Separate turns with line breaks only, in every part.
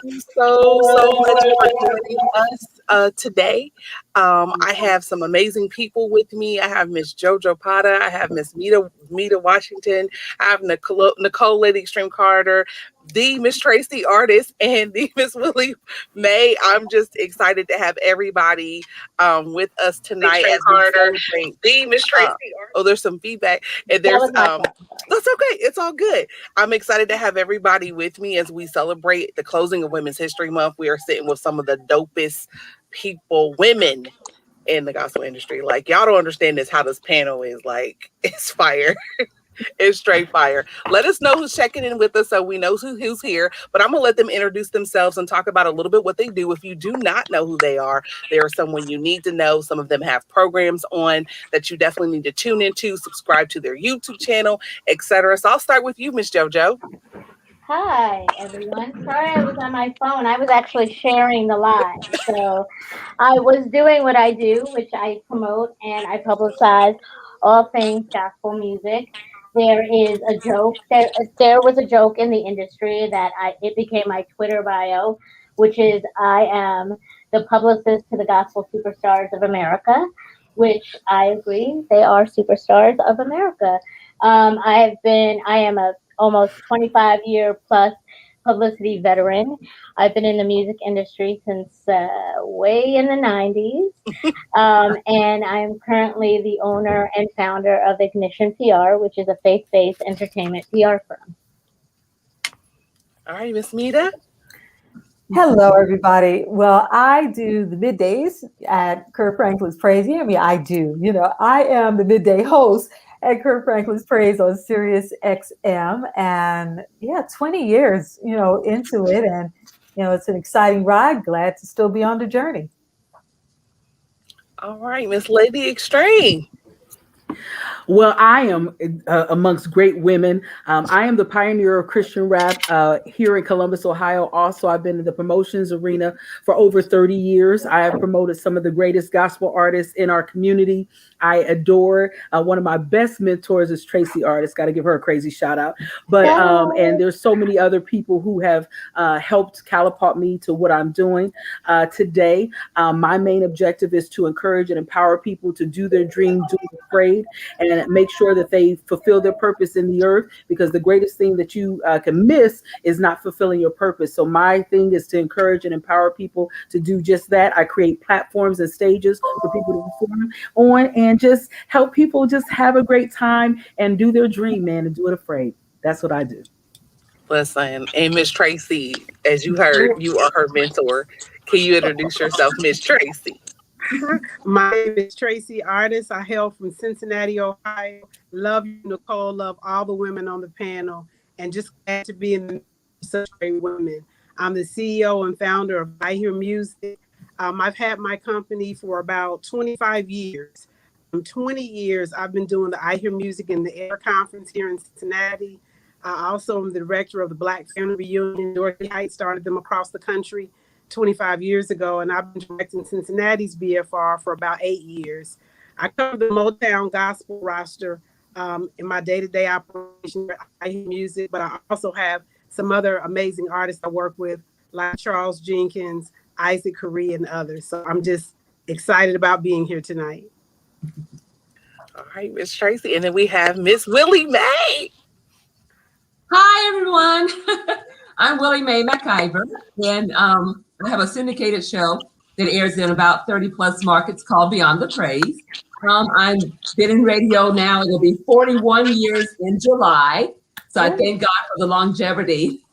you so much for joining us today. I have some amazing people with me. I have Miss JoJo Pata. I have Miss Mita Washington. I have Nicole Lady Extreme Carter, the Miss Tracy Artist, and the Miss Willie May. I'm just excited to have everybody with us tonight as we celebrate. The Miss Tracy Artist. Oh, there's some feedback, and there's that's okay. It's all good. I'm excited to have everybody with me as we celebrate the closing of Women's History Month. We are sitting with some of the dopest people, women in the gospel industry. Like, y'all don't understand how this panel is. Like, it's fire. It's straight fire. Let us know who's checking in with us so we know who's here. But I'm going to let them introduce themselves and talk about a little bit what they do. If you do not know who they are someone you need to know. Some of them have programs on that you definitely need to tune into, subscribe to their YouTube channel, etc. So I'll start with you, Miss JoJo.
Hi, everyone. Sorry I was on my phone. I was actually sharing the live. So I was doing what I do, which I promote and I publicize all things gospel music. There is a joke. There was a joke in the industry that it became my Twitter bio, which is I am the publicist to the Gospel Superstars of America, which I agree, they are superstars of America. I am a almost 25-year plus publicity veteran. I've been in the music industry since way in the 90s. And I'm currently the owner and founder of Ignition PR, which is a faith-based entertainment PR firm.
All right, Miss Mita.
Hello, everybody. Well, I do the middays at Kirk Franklin's Praise. I am the midday host at Kirk Franklin's Praise on Sirius XM. And 20 years, into it. And, it's an exciting ride. Glad to still be on the journey.
All right, Miss Lady Extreme.
Well, I am amongst great women. I am the pioneer of Christian rap here in Columbus, Ohio. Also, I've been in the promotions arena for over 30 years. I have promoted some of the greatest gospel artists in our community. I adore one of my best mentors is Tracy Artist. Got to give her a crazy shout out. But and there's so many other people who have helped catapult me to what I'm doing today. My main objective is to encourage and empower people to do their dream, do it afraid, and make sure that they fulfill their purpose in the earth, because the greatest thing that you can miss is not fulfilling your purpose. So my thing is to encourage and empower people to do just that. I create platforms and stages for people to perform on and just help people just have a great time and do their dream, man, and do it afraid. That's what I do.
Listen, and Miss Tracy, as you heard, you are her mentor. Can you introduce yourself, Miss Tracy?
My name is Tracy Artist. I hail from Cincinnati, Ohio. Love you, Nicole. Love all the women on the panel, and just glad to be in such great women. I'm the CEO and founder of I Hear Music. I've had my company for about 25 years. 20 years I've been doing the I Hear Music in the Air Conference here in Cincinnati. I also am the director of the Black Family Reunion. Dorothy Heights started them across the country 25 years ago, and I've been directing Cincinnati's BFR for about 8 years. I cover the Motown gospel roster in my day-to-day operation at I Hear Music, but I also have some other amazing artists I work with, like Charles Jenkins, Isaac Correa, and others. So I'm just excited about being here tonight.
All right, Miss Tracy. And then we have Miss Willie May.
Hi, everyone. I'm Willie May McIver, and I have a syndicated show that airs in about 30 plus markets called Beyond the Praise. I've been in radio now. It'll be 41 years in July. So I thank God for the longevity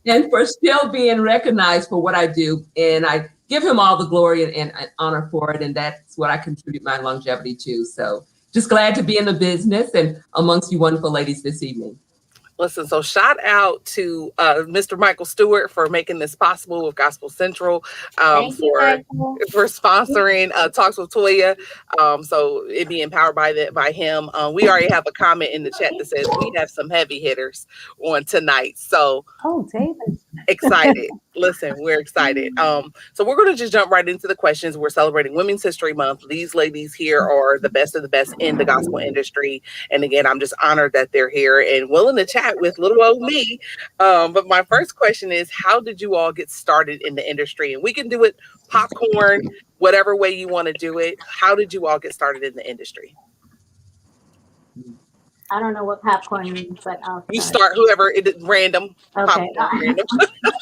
and for still being recognized for what I do. And I give him all the glory and honor for it. And that's what I contribute my longevity to. So just glad to be in the business and amongst you wonderful ladies this evening.
Listen, so shout out to Mr. Michael Stewart for making this possible with Gospel Central, for sponsoring Talks with Toya. So it be empowered by him. We already have a comment in the chat that says we have some heavy hitters on tonight. So
David,
excited. Listen, we're excited. So we're going to just jump right into the questions. We're celebrating Women's History Month. These ladies here are the best of the best in the gospel industry. And again, I'm just honored that they're here and willing to chat with little old me. But my first question is, how did you all get started in the industry? And we can do it popcorn, whatever way you want to do it. How did you all get started in the industry?
I don't know what popcorn means, but I'll
You start whoever it is, random.
Okay.
Popcorn, random.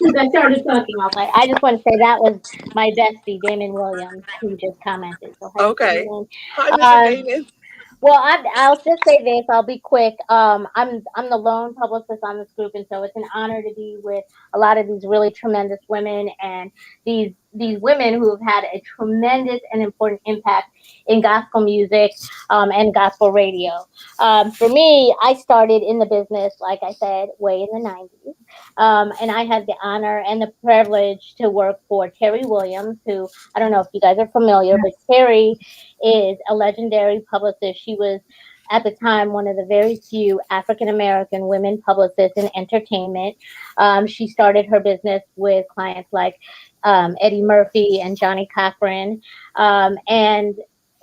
Since I started talking, I was like, I just want to say that was my bestie, Damon Williams, who just commented. So
Okay.
Damon.
Hi, Mr. Davis.
Well, I'll just say this. I'll be quick. I'm the lone publicist on this group, and so it's an honor to be with a lot of these really tremendous women and these women who have had a tremendous and important impact in gospel music and gospel radio. For me, I started in the business, like I said, way in the 90s, and I had the honor and the privilege to work for Terry Williams, who I don't know if you guys are familiar, but Terry is a legendary publicist. She was, at the time, one of the very few African-American women publicists in entertainment. She started her business with clients like Eddie Murphy and Johnny Cochran and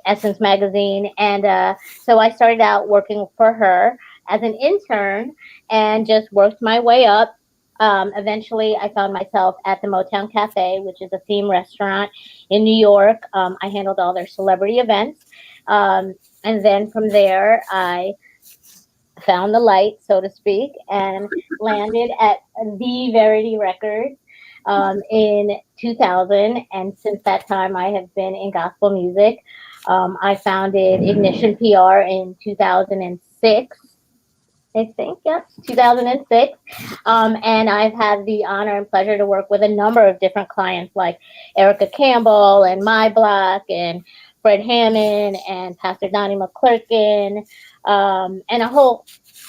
Essence Magazine. And so I started out working for her as an intern and just worked my way up. Eventually, I found myself at the Motown Cafe, which is a theme restaurant in New York. I handled all their celebrity events. And then from there, I found the light, so to speak, and landed at the Verity Records in 2000. And since that time, I have been in gospel music. I founded Ignition PR in 2006. I think, yes, 2006. And I've had the honor and pleasure to work with a number of different clients like Erica Campbell and My Block and Fred Hammond and Pastor Donnie McClurkin and a whole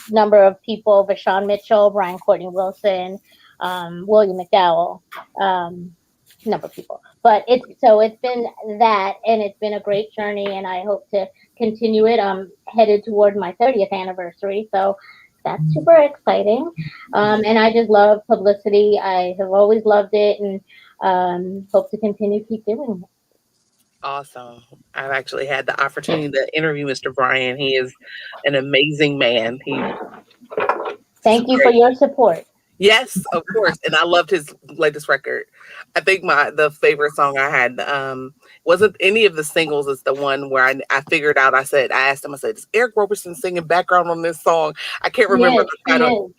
number of people, Vashawn Mitchell, Brian Courtney Wilson, William McDowell, number of people. But it's been that, and it's been a great journey, and I hope to continue it. I'm headed toward my 30th anniversary, so that's super exciting. And I just love publicity. I have always loved it, and hope to continue keep doing it.
Awesome. I've actually had the opportunity to interview Mr. Brian. He is an amazing man.
Thank you for your support.
Yes, of course. And I loved his latest record. I think the favorite song I had wasn't any of the singles. It's the one where I figured out, I asked him, is Eric Roberson singing background on this song? I can't remember the title.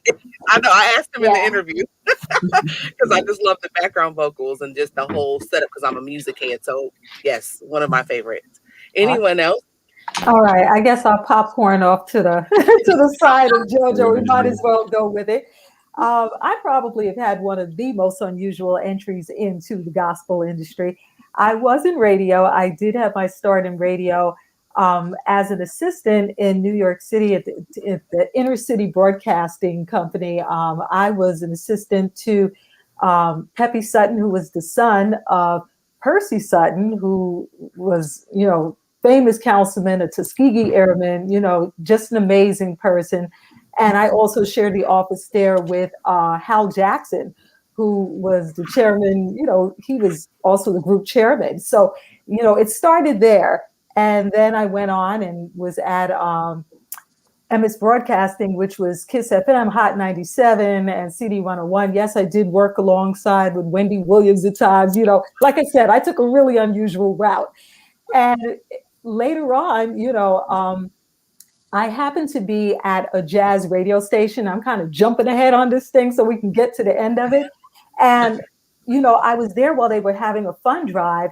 I know, I asked him in the interview because I just love the background vocals and just the whole setup because I'm a music head. So yes, one of my favorites. Anyone else?
All right, I guess I'll popcorn off to the to the side of JoJo. We might as well go with it. I probably have had one of the most unusual entries into the gospel industry. I was in radio. I did have my start in radio as an assistant in New York City at the Inner City Broadcasting Company. I was an assistant to Peppy Sutton, who was the son of Percy Sutton, who was, famous councilman, a Tuskegee Airman, just an amazing person. And I also shared the office there with Hal Jackson, who was the chairman. He was also the group chairman. So, it started there. And then I went on and was at MS Broadcasting, which was Kiss FM, Hot 97, and CD 101. Yes, I did work alongside with Wendy Williams at times. Like I said, I took a really unusual route. And later on, I happen to be at a jazz radio station. I'm kind of jumping ahead on this thing so we can get to the end of it. And, I was there while they were having a fund drive.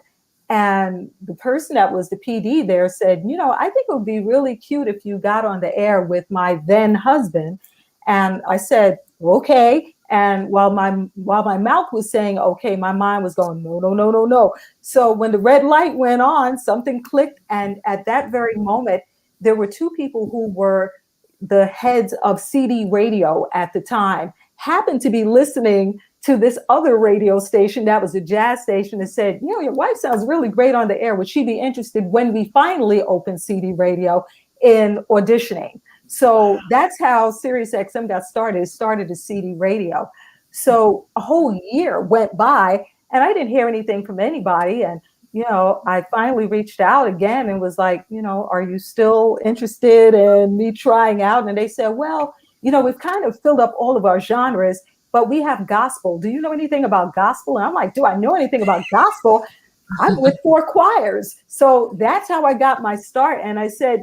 And the person that was the PD there said, I think it would be really cute if you got on the air with my then husband. And I said, okay. And while my mouth was saying, okay, my mind was going, no, no, no, no, no. So when the red light went on, something clicked. And at that very moment, there were two people who were the heads of CD radio at the time, happened to be listening to this other radio station that was a jazz station, and said, your wife sounds really great on the air. Would she be interested when we finally opened CD radio in auditioning? So that's how SiriusXM got started. It started as CD radio. So a whole year went by and I didn't hear anything from anybody. And, I finally reached out again and was like, are you still interested in me trying out? And they said, well, we've kind of filled up all of our genres, but we have gospel. Do you know anything about gospel? And I'm like, do I know anything about gospel? I'm with 4 choirs. So that's how I got my start. And I said,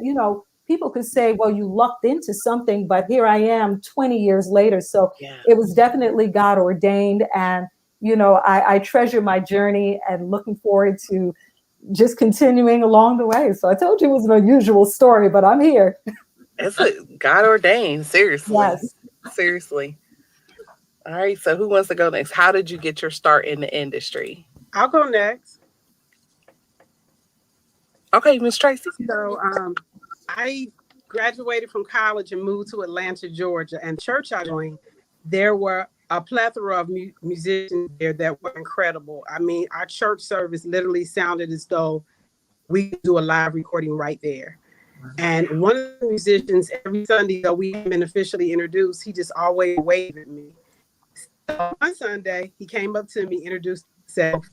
people could say, well, you lucked into something, but here I am 20 years later. So it was definitely God ordained. And, I treasure my journey and looking forward to just continuing along the way. So I told you it was an unusual story, but I'm here.
It's God ordained. Seriously.
Yes.
Seriously. All right. So who wants to go next? How did you get your start in the industry?
I'll go next.
Okay, Miss Tracy.
So I graduated from college and moved to Atlanta, Georgia. And church I joined, there were a plethora of musicians there that were incredible. I mean, our church service literally sounded as though we could do a live recording right there. And one of the musicians, every Sunday, though we hadn't been officially introduced, he just always waved at me. So one Sunday, he came up to me, introduced himself,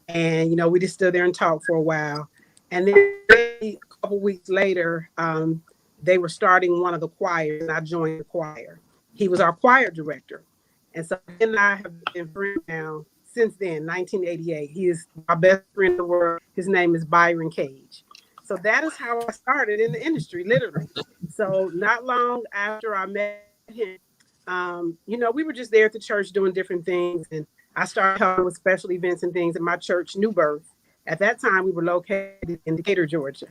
and, we just stood there and talked for a while. And then a couple weeks later, they were starting one of the choirs, and I joined the choir. He was our choir director. And so he and I have been friends now since then, 1988. He is my best friend in the world. His name is Byron Cage. So that is how I started in the industry, literally. So not long after I met him, we were just there at the church doing different things. And I started helping with special events and things at my church, New Birth. At that time, we were located in Decatur, Georgia.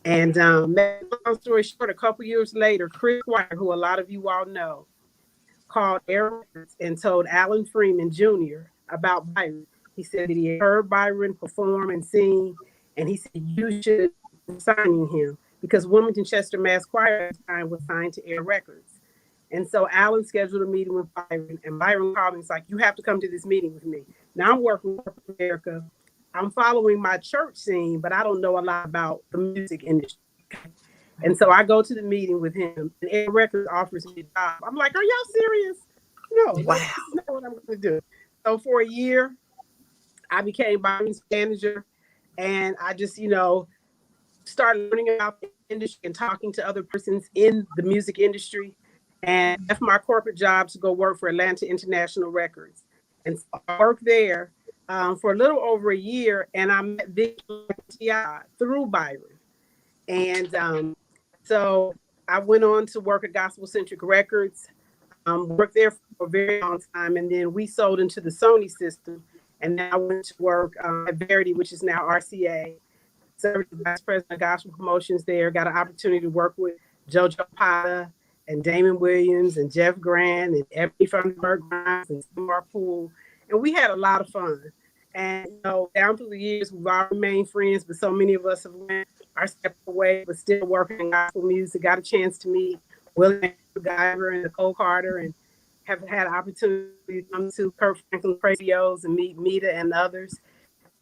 And long story short, a couple years later, Chris White, who a lot of you all know, called Air Records and told Alan Freeman Jr. about Byron. He said that he had heard Byron perform and sing, and he said, you should be signing him, because Wilmington Chester Mass Choir at the time was signed to Air Records. And so Alan scheduled a meeting with Byron, and Byron called me and was like, you have to come to this meeting with me. Now I'm working with America. I'm following my church scene, but I don't know a lot about the music industry. And so I go to the meeting with him, and Air Records offers me a job. I'm like, are y'all serious? No,
Wow.
That's not what I'm going to do. So for a year, I became Byron's manager, and I just, started learning about the industry and talking to other persons in the music industry, and left my corporate job to go work for Atlanta International Records. And so I worked there for a little over a year, and I met Vic T.I. through Byron. And so I went on to work at Gospel Centric Records, worked there for a very long time, and then we sold into the Sony system, and now I went to work at Verity, which is now RCA, served as Vice President of Gospel Promotions there, got an opportunity to work with JoJo Pata and Damon Williams and Jeff Grant and Ebony Funderburg Grimes and Samar Poole, and we had a lot of fun. And down through the years, we've all remained friends, but so many of us have went our separate way, but still working in gospel music. Got a chance to meet Willie McIver and Nicole Carter, and have had an opportunity to come to Kirk Franklin Radios and meet Mita and others.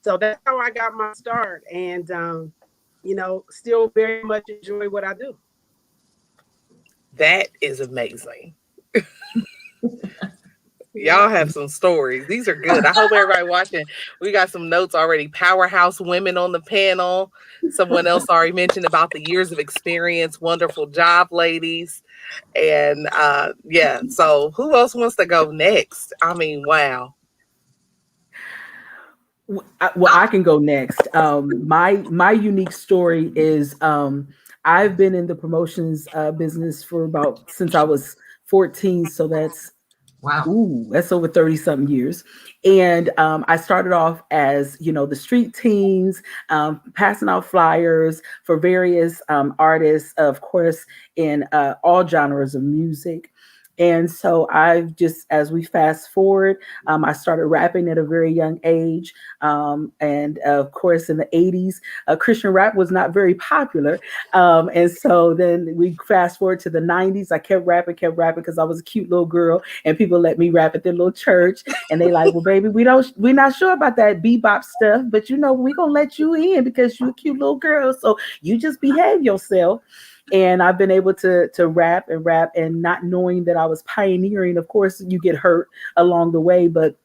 So that's how I got my start, and still very much enjoy what I do.
That is amazing. Y'all have some stories. These are good. I hope everybody watching, we got some notes already. Powerhouse women on the panel. Someone else already mentioned about the years of experience. Wonderful job, ladies. And so who else wants to go next? I mean, wow.
Well, I can go next. My unique story is I've been in the promotions business for since I was 14. So that's that's over 30 something years. And I started off as, the street teams, passing out flyers for various artists, of course, in all genres of music. And so as we fast forward, I started rapping at a very young age. And of course, in the 80s, Christian rap was not very popular. And so then we fast forward to the 90s. I kept rapping because I was a cute little girl, and people let me rap at their little church. And they like, well, baby, we're not sure about that bebop stuff, but we're going to let you in because you're a cute little girl. So you just behave yourself. And I've been able to rap and not knowing that I was pioneering. Of course, you get hurt along the way, but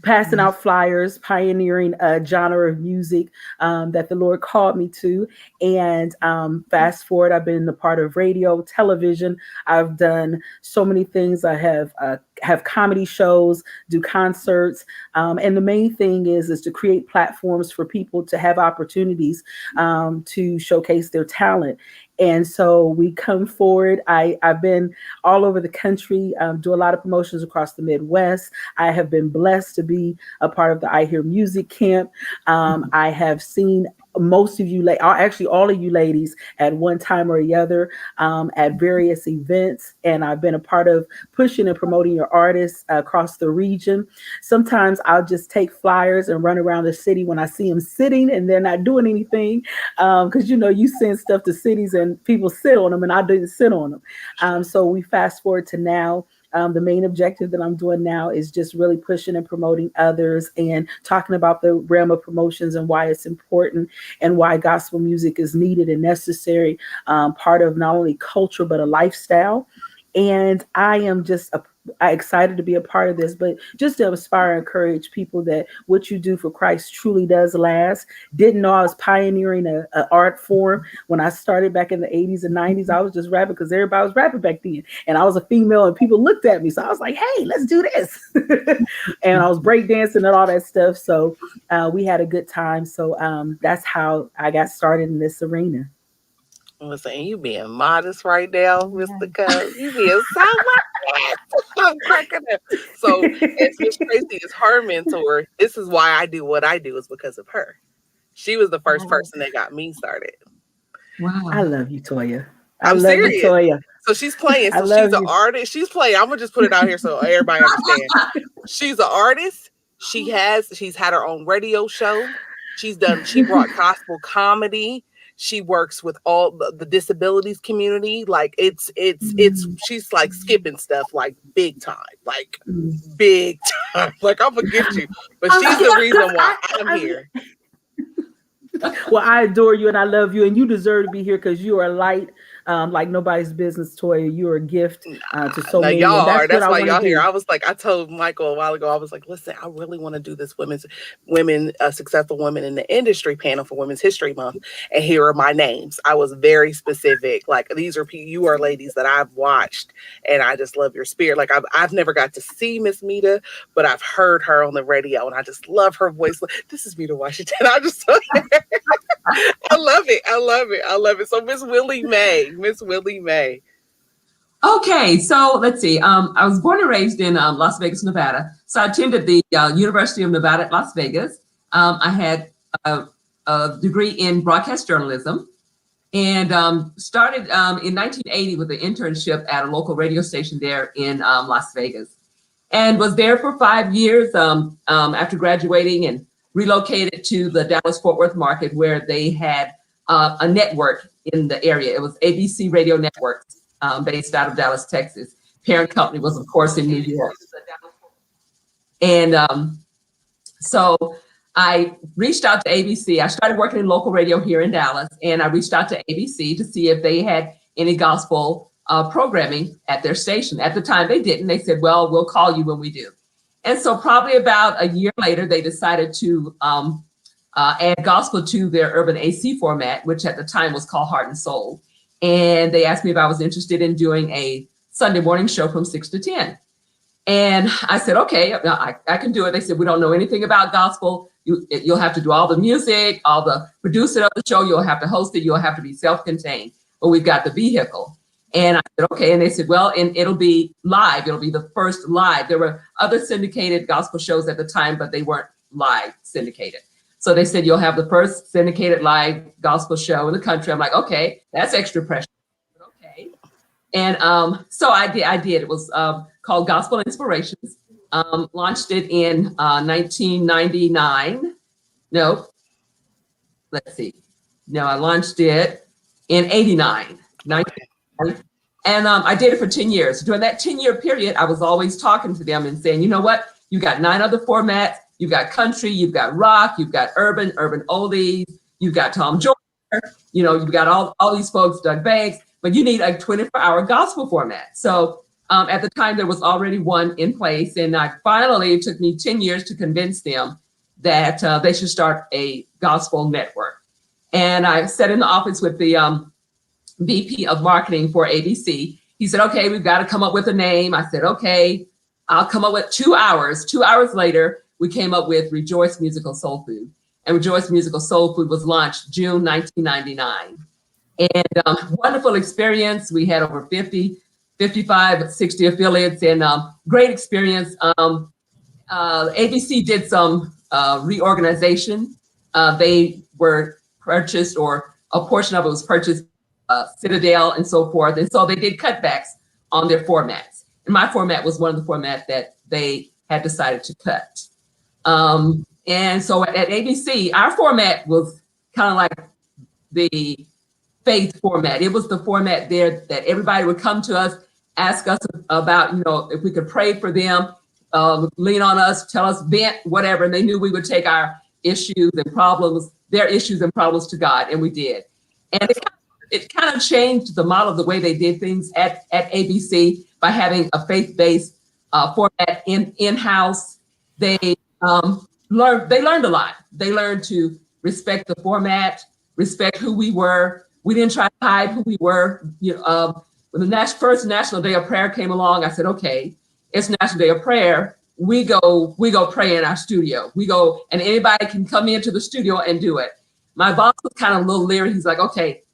passing out flyers, pioneering a genre of music that the Lord called me to. And fast forward, I've been a part of radio, television. I've done so many things. I have comedy shows, do concerts. And the main thing is to create platforms for people to have opportunities to showcase their talent. And so we come forward. I've been all over the country, do a lot of promotions across the Midwest. I have been blessed to be a part of the I Hear Music Camp. I have seen most of you, actually all of you ladies at one time or the other at various events. And I've been a part of pushing and promoting your artists across the region. Sometimes I'll just take flyers and run around the city when I see them sitting and they're not doing anything. Because, you send stuff to cities and people sit on them and I didn't sit on them. So we fast forward to now. The main objective that I'm doing now is just really pushing and promoting others and talking about the realm of promotions and why it's important and why gospel music is needed and necessary, part of not only culture, but a lifestyle. And I am just excited to be a part of this, but just to inspire and encourage people that what you do for Christ truly does last. Didn't know I was pioneering an art form. When I started back in the 80s and 90s, I was just rapping because everybody was rapping back then. And I was a female and people looked at me. So I was like, hey, let's do this. And I was breakdancing and all that stuff. So we had a good time. So that's how I got started in this arena.
I'm saying you being modest right now, Mr. Cuz. You being so modest. I'm cracking up. So as Miss Tracy is her mentor, this is why I do what I do, is because of her. She was the first person that got me started.
Wow.
I love you, Toya.
I'm
love
serious.
you, Toya.
So she's playing. So she's an artist. She's playing. I'm gonna just put it out here so everybody understands. She's an artist. She's had her own radio show. She brought gospel comedy. She works with all the disabilities community. Like she's like skipping stuff like big time, like big time. Like I'll forget you, but she's the reason why I'm here.
Well, I adore you and I love you, and you deserve to be here because you are light, like nobody's business, Toya. You're a gift to so many.
Y'all are. That's why y'all
do.
here. I told Michael a while ago, I was like, listen, I really want to do this successful women in the industry panel for Women's History Month. And here are my names. I was very specific. Like, these are you are ladies that I've watched and I just love your spirit. Like I've never got to see Miss Mita, but I've heard her on the radio and I just love her voice. This is Mita Washington. I love it. I love it. So Miss Willie Mae.
Okay, so let's see. I was born and raised in Las Vegas, Nevada. So I attended the University of Nevada at Las Vegas. I had a degree in broadcast journalism and started in 1980 with an internship at a local radio station there in Las Vegas. And was there for 5 years after graduating and relocated to the Dallas-Fort Worth market where they had a network in the area. It was ABC Radio Networks based out of Dallas, Texas. Parent company was, of course, in New York. And so I reached out to ABC. I started working in local radio here in Dallas, and I reached out to ABC to see if they had any gospel programming at their station. At the time, they didn't. They said, well, we'll call you when we do. And so probably about a year later, they decided to add gospel to their urban AC format, which at the time was called Heart and Soul. And they asked me if I was interested in doing a Sunday morning show from 6 to 10. And I said, okay, I can do it. They said, we don't know anything about gospel. You'll have to do all the music, all the producer of the show. You'll have to host it. You'll have to be self-contained. But we've got the vehicle. And I said, okay. And they said, well, and it'll be live. It'll be the first live. There were other syndicated gospel shows at the time, but they weren't live syndicated. So they said, you'll have the first syndicated live gospel show in the country. I'm like, okay, that's extra pressure. Okay. And so I did. It was called Gospel Inspirations. Launched it in 1999. No, let's see. No, I launched it in 89. And I did it for 10 years. During that 10-year period, I was always talking to them and saying, you know what? You got 9 other formats. You've got country, you've got rock, you've got urban oldies, you've got Tom Jones, You know, you've got all these folks, Doug Banks, but you need a 24-hour gospel format. So at the time, there was already one in place. And it took me 10 years to convince them that they should start a gospel network. And I sat in the office with the VP of marketing for ABC. He said, okay, we've got to come up with a name. I said, okay, I'll come up with 2 hours. 2 hours later, we came up with Rejoice Musical Soul Food. And Rejoice Musical Soul Food was launched June 1999. And wonderful experience. We had over 50, 55, 60 affiliates, and great experience. ABC did some reorganization. They were purchased, or a portion of it was purchased, Citadel and so forth. And so they did cutbacks on their formats. And my format was one of the formats that they had decided to cut. And so at ABC, our format was kind of like the faith format. It was the format there that everybody would come to us, ask us about, you know, if we could pray for them, lean on us, tell us, vent, whatever. And they knew we would take our issues and problems, their issues and problems to God. And we did. And it kind of changed the model of the way they did things at ABC by having a faith-based format in-house. They learned a lot. They learned to respect the format, respect who we were. We didn't try to hide who we were. You know, when the first National Day of Prayer came along, I said, okay, it's National Day of Prayer. We go pray in our studio. We go, and anybody can come into the studio and do it. My boss was kind of a little leery. He's like, okay,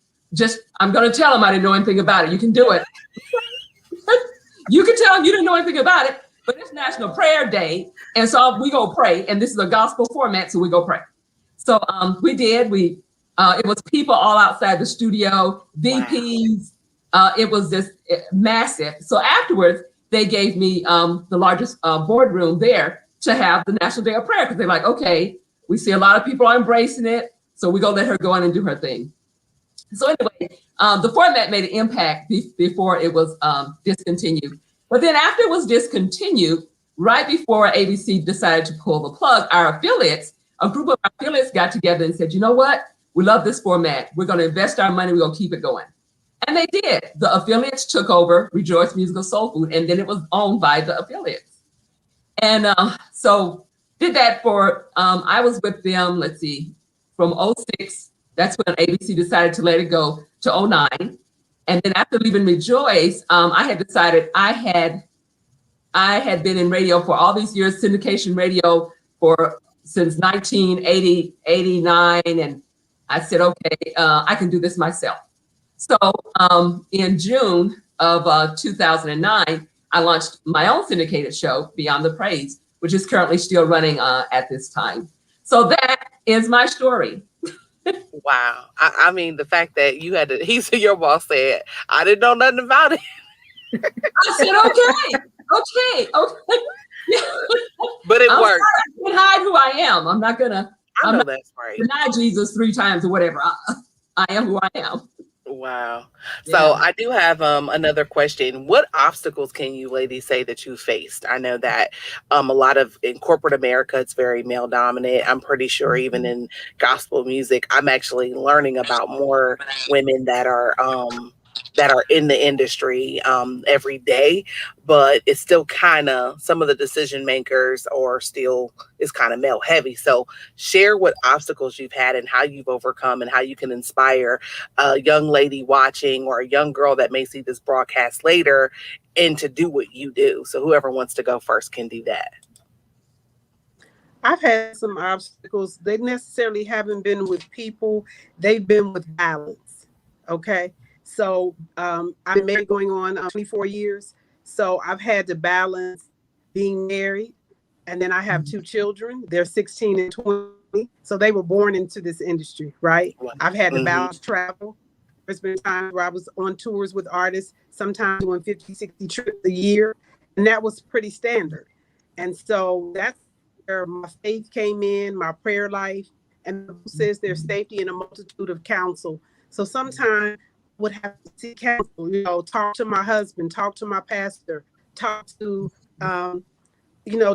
I'm going to tell him I didn't know anything about it. You can do it. You can tell him you didn't know anything about it, but it's National Prayer Day. And so we go pray, and this is a gospel format, so we go pray. So we did. It was people all outside the studio, VPs. Wow. It was just massive. So afterwards, they gave me the largest boardroom there to have the National Day of Prayer, because they're like, okay, we see a lot of people are embracing it, so we're going to let her go in and do her thing. So anyway, the format made an impact before it was discontinued. But then after it was discontinued, right before ABC decided to pull the plug, our affiliates, a group of affiliates got together and said, you know what? We love this format. We're going to invest our money. We're going to keep it going. And they did. The affiliates took over Rejoice Musical Soul Food, and then it was owned by the affiliates. And so did that for, I was with them, let's see, from 06, that's when ABC decided to let it go, to 09. And then after leaving Rejoice, I had decided I had been in radio for all these years, syndication radio since 1980, 89. And I said, okay, I can do this myself. So in June of 2009, I launched my own syndicated show, Beyond the Praise, which is currently still running at this time. So that is my story.
Wow. I mean, the fact that you had to, your boss said, I didn't know nothing about it.
I said, okay.
But it worked.
I can hide who I am. I'm not
That's right.
deny Jesus 3 times or whatever. I am who I am.
Wow.
Yeah.
So I do have another question. What obstacles can you ladies say that you faced? I know that a lot of in corporate America, it's very male dominant. I'm pretty sure even in gospel music, I'm actually learning about more women that are in the industry every day, but it's still kind of, some of the decision makers is kind of male heavy. So share what obstacles you've had and how you've overcome and how you can inspire a young lady watching or a young girl that may see this broadcast later and to do what you do. So whoever wants to go first can do that.
I've had some obstacles. They necessarily haven't been with people. They've been with balance. Okay. So I've been married going on 24 years. So I've had to balance being married. And then I have 2 children. They're 16 and 20. So they were born into this industry, right? I've had to balance travel. There's been times where I was on tours with artists, sometimes doing 50, 60 trips a year. And that was pretty standard. And so that's where my faith came in, my prayer life. And the Bible says there's safety in a multitude of counsel. So sometimes would have to seek counsel, talk to my husband, talk to my pastor, talk to,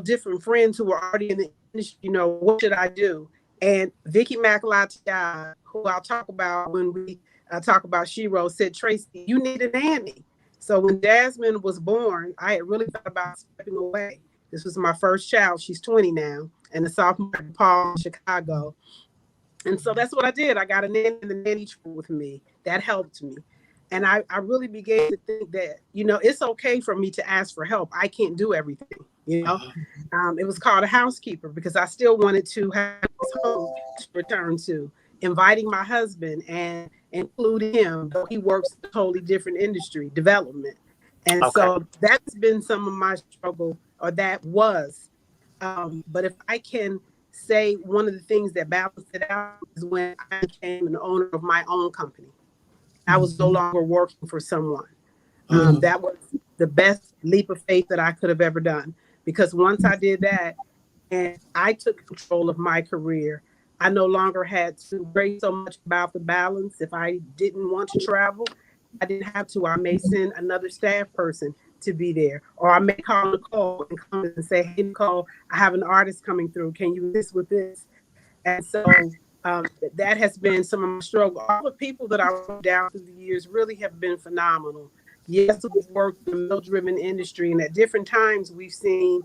different friends who are already in the industry, what should I do? And Vicki McElligott, who I'll talk about when we talk about Shiro, said, Tracy, you need a nanny. So when Jasmine was born, I had really thought about stepping away. This was my first child. She's 20 now, and a sophomore at DePaul in Chicago. And so that's what I did. I got a nanny in the nanny tree with me. That helped me. And I really began to think that, it's okay for me to ask for help. I can't do everything, It was called a housekeeper because I still wanted to have this home to return to, inviting my husband and including him, though he works in a totally different industry, development. And so that's been some of my struggle, or that was. But if I can say one of the things that balanced it out is when I became an owner of my own company. I was no longer working for someone. That was the best leap of faith that I could have ever done, because once I did that and I took control of my career, I no longer had to worry so much about the balance. If I didn't want to travel, I didn't have to. I may send another staff person to be there, or I may call Nicole and come and say, hey, Nicole, I have an artist coming through. Can you assist with this? And so that has been some of my struggle. All the people that I wrote down through the years really have been phenomenal. Yes, we've worked in the male-driven industry, and at different times we've seen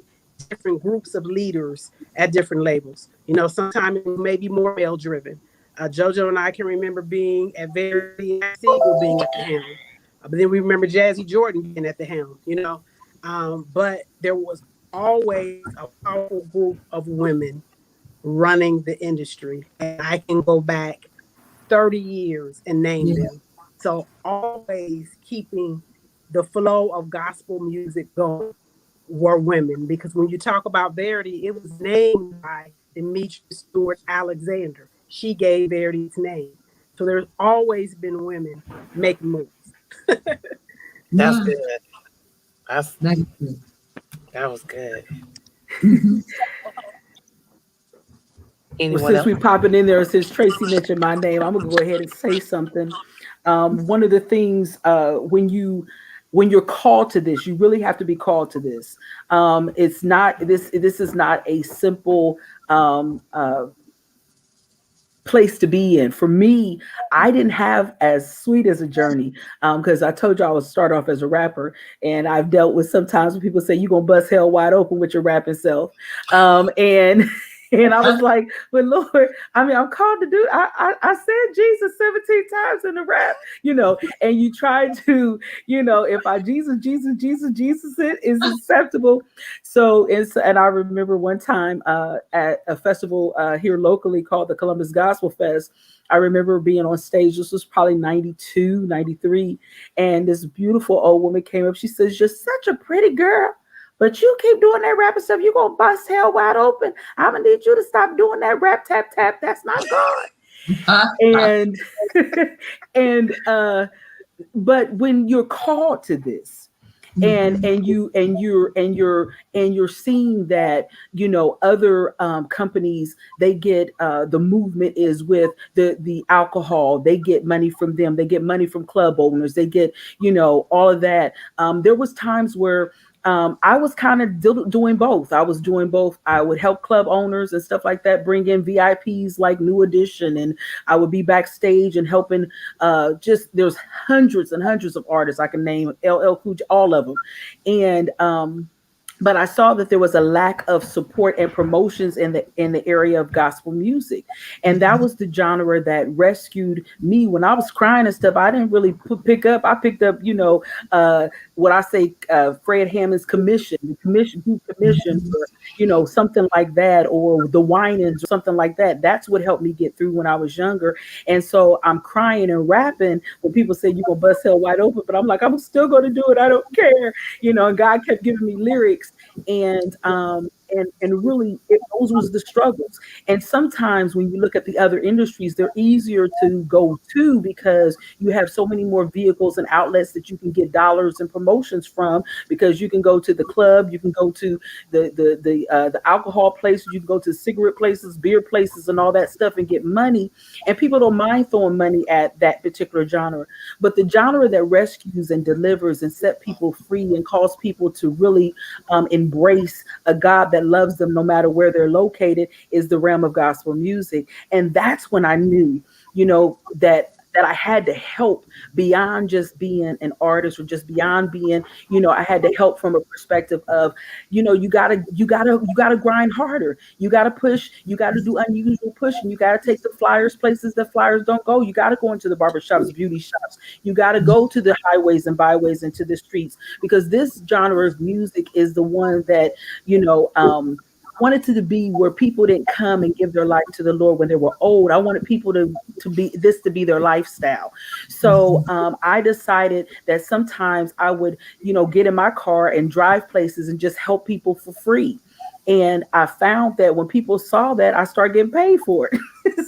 different groups of leaders at different labels. Sometimes it may be more male-driven. JoJo and I can remember being at Verity and Siegel being at the helm. But then we remember Jazzy Jordan being at the helm, But there was always a powerful group of women running the industry. And I can go back 30 years and name them. So always keeping the flow of gospel music going were women. Because when you talk about Verity, it was named by Demetria Stewart Alexander. She gave Verity its name. So there's always been women making moves.
That's good. That was good.
Well, since we popping in there, since Tracy mentioned my name, I'm gonna go ahead and say something. One of the things when you're called to this, you really have to be called to this. It's not this is not a simple place to be in. For me, I didn't have as sweet as a journey because I told you I would start off as a rapper, and I've dealt with sometimes when people say you're gonna bust hell wide open with your rapping self, and I was like, but Lord, I'm called to do. I said Jesus 17 times in the rap, and you try to, if I Jesus it is acceptable. So and I remember one time at a festival here locally called the Columbus Gospel Fest. I remember being on stage. This was probably 92, 93. And this beautiful old woman came up. She says, "You're such a pretty girl, but you keep doing that rapping stuff, you're going to bust hell wide open. I'm going to need you to stop doing that rap, tap, tap. That's not God." But when you're called to this, and you're seeing that other companies, they get the movement is with the alcohol, they get money from them, they get money from club owners, they get all of that. There was times where I was kind of doing both. I was doing both. I would help club owners and stuff like that, bring in VIPs like New Edition, and I would be backstage and helping. There's hundreds and hundreds of artists I can name, LL Cool J, all of them, and but I saw that there was a lack of support and promotions in the area of gospel music. And that was the genre that rescued me when I was crying and stuff. I didn't really pick up. I picked up, what I say, Fred Hammond's commission or, something like that, or the Winans or something like that. That's what helped me get through when I was younger. And so I'm crying and rapping when people say you're going to bust hell wide open, but I'm like, I'm still going to do it. I don't care. And God kept giving me lyrics. And really, those was the struggles. And sometimes when you look at the other industries, they're easier to go to because you have so many more vehicles and outlets that you can get dollars and promotions from, because you can go to the club, you can go to the alcohol places, you can go to cigarette places, beer places, and all that stuff and get money. And people don't mind throwing money at that particular genre. But the genre that rescues and delivers and set people free and calls people to really embrace a God that loves them no matter where they're located is the realm of gospel music. And that's when I knew that I had to help beyond just being an artist or just beyond being, I had to help from a perspective of, you gotta grind harder. You gotta push, you gotta do unusual pushing, you gotta take the flyers places that flyers don't go. You gotta go into the barber shops, beauty shops. You gotta go to the highways and byways and to the streets, because this genre of music is the one that, wanted to be where people didn't come and give their life to the Lord when they were old. I wanted people to be their lifestyle. So I decided that sometimes I would, get in my car and drive places and just help people for free. And I found that when people saw that, I started getting paid for it.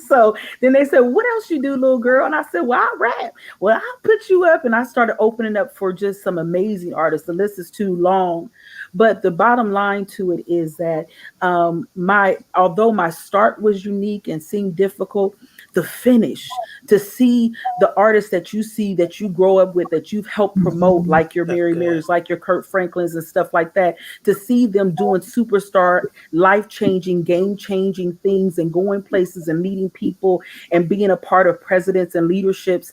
So then they said, "What else you do, little girl?" And I said, "Well, I rap." "Well, I'll put you up." And I started opening up for just some amazing artists. The list is too long. But the bottom line to it is that although my start was unique and seemed difficult, the finish, to see the artists that you see, that you grow up with, that you've helped promote, like your Mary Marys, like your Kurt Franklins and stuff like that, to see them doing superstar, life-changing, game-changing things and going places and meeting people and being a part of presidents and leaderships,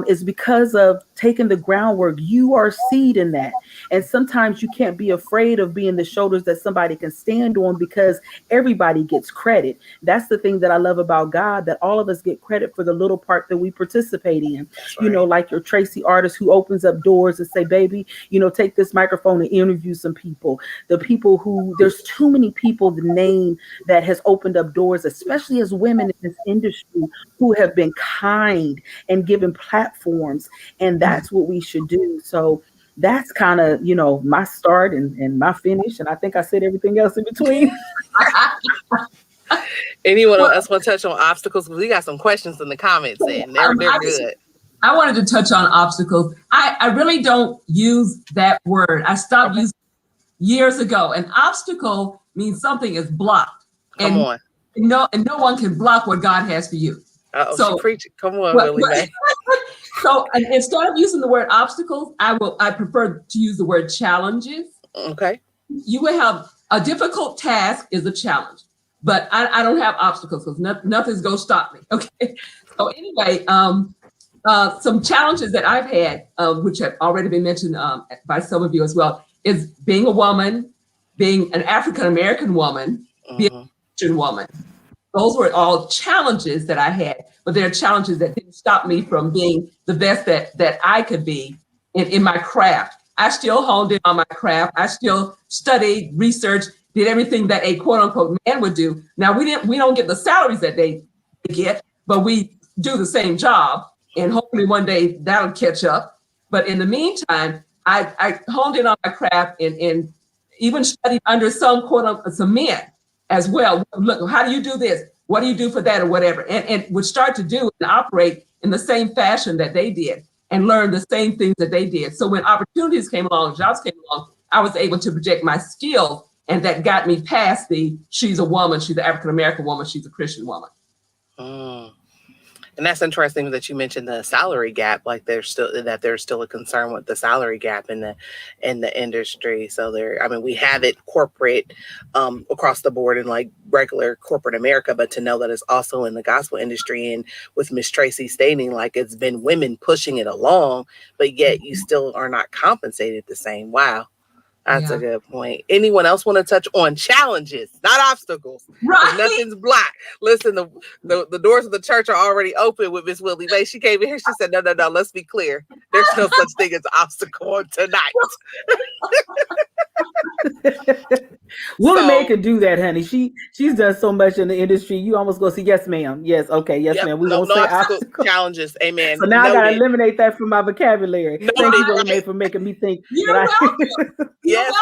is because of taking the groundwork. You are seed in that. And sometimes you can't be afraid of being the shoulders that somebody can stand on, because everybody gets credit. That's the thing that I love about God, that all of us get credit for the little part that we participate in. Right. Like your Tracy artist who opens up doors and say, "Baby, take this microphone and interview some people." The people who, there's too many people to name that has opened up doors, especially as women in this industry, who have been kind and given platforms. And that's what we should do. So that's kind of, my start and my finish. And I think I said everything else in between.
Anyone else want to touch on obstacles? We got some questions in the comments, and they're good.
I wanted to touch on obstacles. I really don't use that word. I stopped using it years ago. An obstacle means something is blocked.
Come on.
No one can block what God has for you.
So preach it. Come on, Willie Mae.
So instead of using the word obstacles, I prefer to use the word challenges.
Okay.
You will have a difficult task is a challenge, but I don't have obstacles because nothing's going to stop me. Okay. So anyway, some challenges that I've had, which have already been mentioned by some of you as well, is being a woman, being an African-American woman, being a Christian woman. Those were all challenges that I had, but they're challenges that didn't stop me from being the best that I could be in my craft. I still honed in on my craft. I still studied, researched, did everything that a quote unquote man would do. Now we don't get the salaries that they get, but we do the same job, and hopefully one day that'll catch up. But in the meantime, I honed in on my craft and even studied under some quote unquote some men as well. Look, how do you do this? What do you do for that, or whatever? And would start to do and operate in the same fashion that they did and learn the same things that they did. So when opportunities came along, jobs came along, I was able to project my skill, and that got me past she's a woman, she's an African-American woman, she's a Christian woman.
And that's interesting that you mentioned the salary gap. Like there's still a concern with the salary gap in the industry. So we have it corporate across the board in like regular corporate America, but to know that it's also in the gospel industry, and with Miss Tracy stating like it's been women pushing it along, but yet you still are not compensated the same. Wow. That's a good point. Anyone else want to touch on challenges, not obstacles?
Right.
Nothing's blocked. Listen, the doors of the church are already open with Miss Willie Mae. She came in here, she said, no, let's be clear. There's no such thing as an obstacle on tonight.
Willie Mae can do that, honey. She's done so much in the industry. You almost go say, yes, ma'am. Yes, okay, yes, ma'am. We won't say obstacle.
Challenges. Amen.
So now I gotta eliminate that from my vocabulary. Thank you, Willie Mae, for making me think.
Yes,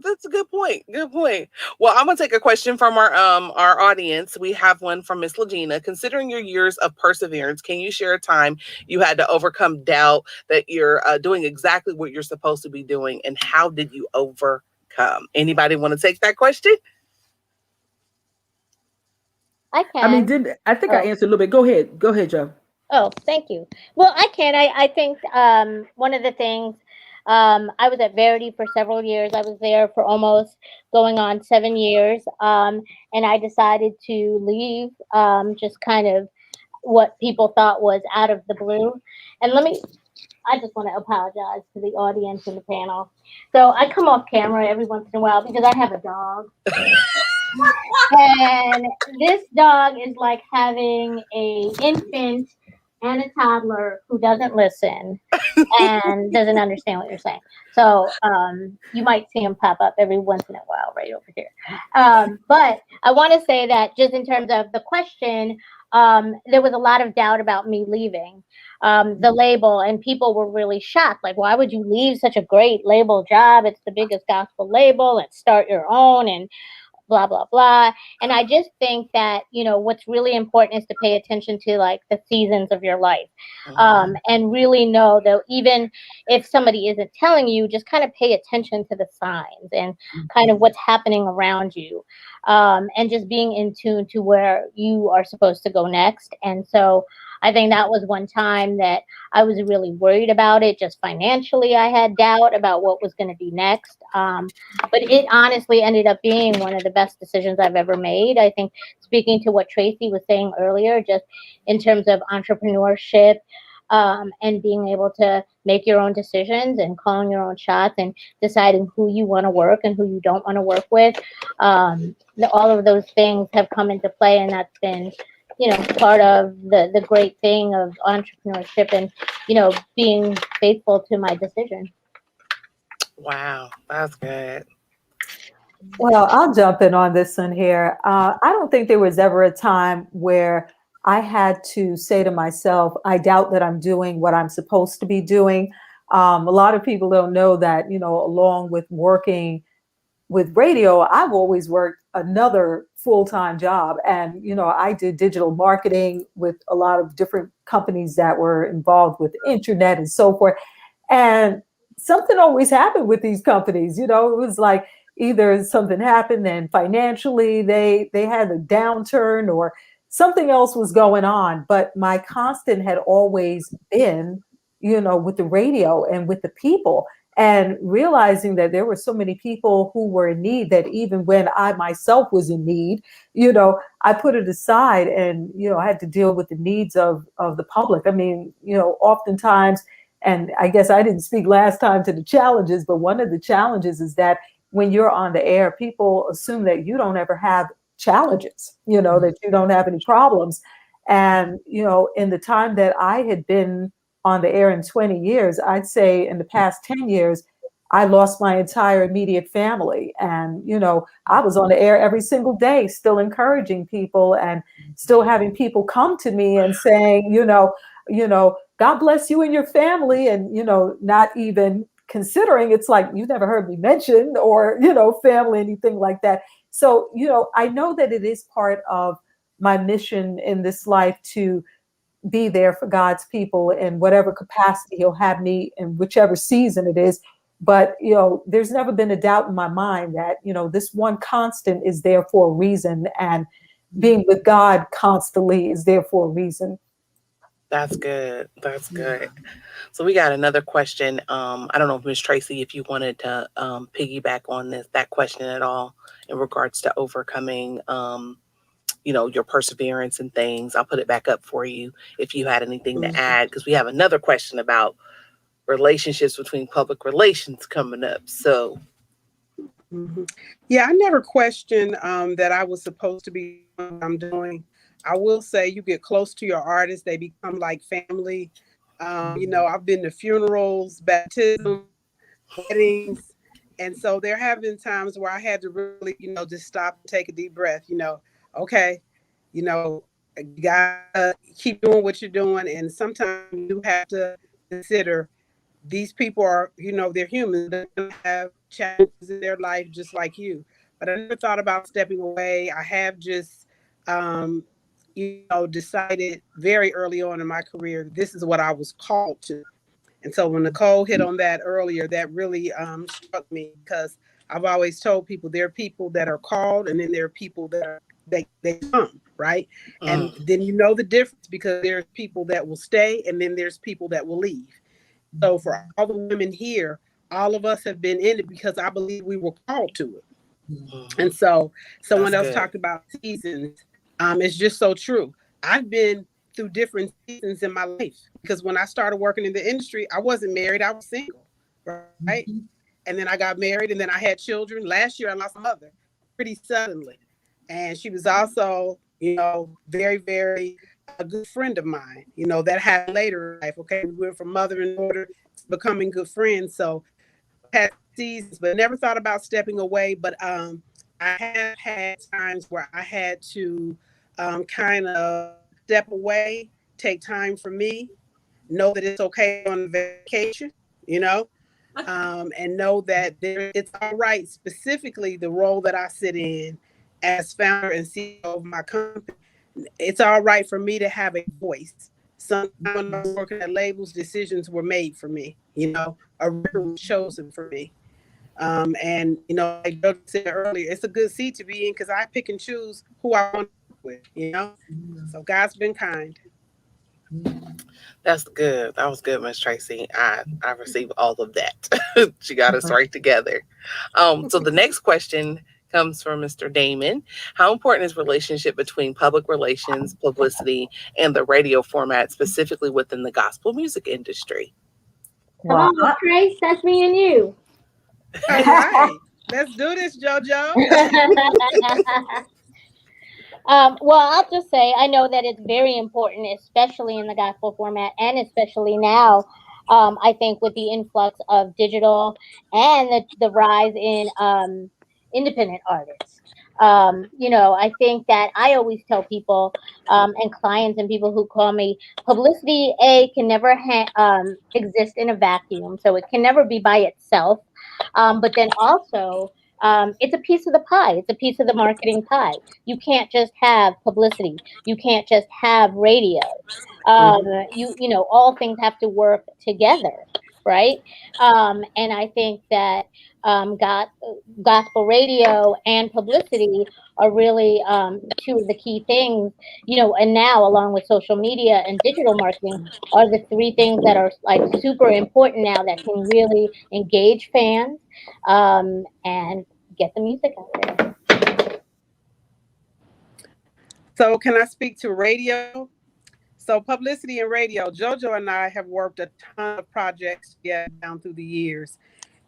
that's a good point. Good point. Well, I'm gonna take a question from our audience. We have one from Miss Legina. Considering your years of perseverance, can you share a time you had to overcome doubt that you're doing exactly what you're supposed to be doing, and how did you overcome? Anybody want to take that question?
I can.
I think I answered a little bit. Go ahead, Joe.
Oh, thank you. Well, I can. I think one of the things, I was at Verity for several years. I was there for almost going on 7 years. And I decided to leave, just kind of what people thought was out of the blue. And I just want to apologize to the audience and the panel. So I come off camera every once in a while because I have a dog. And this dog is like having a infant and a toddler who doesn't listen and doesn't understand what you're saying. So you might see him pop up every once in a while right over here. But I want to say that just in terms of the question, there was a lot of doubt about me leaving the label, and people were really shocked. Like, why would you leave such a great label job? It's the biggest gospel label, and start your own, and blah blah blah. And I just think that, you know, what's really important is to pay attention to like the seasons of your life, and really know that even if somebody isn't telling you, just kind of pay attention to the signs and kind of what's happening around you, and just being in tune to where you are supposed to go next. And so I think that was one time that I was really worried about it. Just financially, I had doubt about what was going to be next. But it honestly ended up being one of the best decisions I've ever made. I think, speaking to what Tracy was saying earlier, just in terms of entrepreneurship, and being able to make your own decisions and calling your own shots and deciding who you want to work and who you don't want to work with. All of those things have come into play, and that's been, you know, part of the great thing of entrepreneurship and, you know, being faithful to my decision.
Wow, that's good.
Well, I'll jump in on this one here. I don't think there was ever a time where I had to say to myself, I doubt that I'm doing what I'm supposed to be doing. A lot of people don't know that, you know, along with working with radio, I've always worked another full-time job. And, you know, I did digital marketing with a lot of different companies that were involved with the internet and so forth. And something always happened with these companies. You know, it was like either something happened and financially they had a downturn or something else was going on. But my constant had always been, you know, with the radio and with the people, and realizing that there were so many people who were in need that even when I myself was in need, you know, I put it aside and, you know, I had to deal with the needs of the public. I mean, you know, oftentimes, and I guess I didn't speak last time to the challenges, but one of the challenges is that when you're on the air, people assume that you don't ever have challenges, you know, that you don't have any problems. And, you know, in the time that I had been on the air in 20 years, I'd say in the past 10 years, I lost my entire immediate family. And, you know, I was on the air every single day, still encouraging people and still having people come to me and saying, you know, God bless you and your family. And, you know, not even considering it's like, you never heard me mention or, you know, family, anything like that. So, you know, I know that it is part of my mission in this life to be there for God's people in whatever capacity he'll have me in, whichever season it is. But, you know, there's never been a doubt in my mind that, you know, this one constant is there for a reason, and being with God constantly is there for a reason.
That's good. That's good. So we got another question. I don't know, Ms. Tracy, if you wanted to piggyback on that question at all in regards to overcoming you know, your perseverance and things. I'll put it back up for you if you had anything to add, because we have another question about relationships between public relations coming up. So
yeah, I never questioned that I was supposed to be doing what I'm doing. I will say you get close to your artists, they become like family. You know, I've been to funerals, baptisms, weddings, and so there have been times where I had to really, you know, just stop and take a deep breath, you know. Okay, you know, you gotta keep doing what you're doing. And sometimes you have to consider these people are, you know, they're human. They have challenges in their life just like you. But I never thought about stepping away. I have just, you know, decided very early on in my career, this is what I was called to. And so when Nicole hit on that earlier, that really struck me, because I've always told people there are people that are called, and then there are people that are they come, right? And then you know the difference, because there's people that will stay and then there's people that will leave. So for all the women here, all of us have been in it because I believe we were called to it. And so someone else talked about seasons. It's just so true. I've been through different seasons in my life. Because when I started working in the industry, I wasn't married, I was single, right? And then I got married, and then I had children. Last year, I lost my mother pretty suddenly. And she was also, you know, very, very a good friend of mine. You know, that happened later in life. Okay, we went from mother and daughter to becoming good friends. So I had seasons, but never thought about stepping away. But I have had times where I had to kind of step away, take time for me, know that it's okay on vacation, you know, and know that it's all right. Specifically, the role that I sit in as founder and CEO of my company, it's all right for me to have a voice. Sometimes when I was working at labels, decisions were made for me. You know, a record was chosen for me. And you know, like Doug said earlier, it's a good seat to be in because I pick and choose who I want to work with. You know, so God's been kind.
That's good. That was good, Miss Tracy. I received all of that. She got us right together. So the next question comes from Mr. Damon. How important is relationship between public relations, publicity, and the radio format, specifically within the gospel music industry?
Come on, Trace, that's me and you.
All right, let's do this, JoJo.
Well, I'll just say I know that it's very important, especially in the gospel format, and especially now. I think with the influx of digital and the rise in independent artists. You know, I think that I always tell people and clients and people who call me, publicity can never exist in a vacuum, so it can never be by itself. But then also, it's a piece of the pie. It's a piece of the marketing pie. You can't just have publicity. You can't just have radio. You know, all things have to work together, right? And I think that gospel radio and publicity are really two of the key things. You know, and now along with social media and digital marketing are the three things that are like super important now that can really engage fans and get the music out there.
So can I speak to radio? So publicity and radio, JoJo and I have worked a ton of projects together down through the years.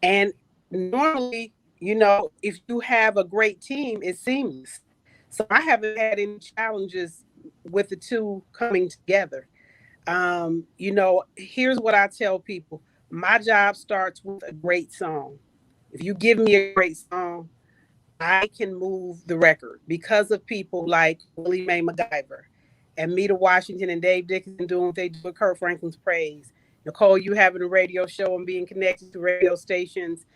And normally, you know, if you have a great team, it's seamless. So I haven't had any challenges with the two coming together. You know, here's what I tell people. My job starts with a great song. If you give me a great song, I can move the record because of people like Willie Mae MacGyver and Mita Washington and Dave Dickinson doing what they do with Kirk Franklin's Praise. Nicole, you having a radio show and being connected to radio stations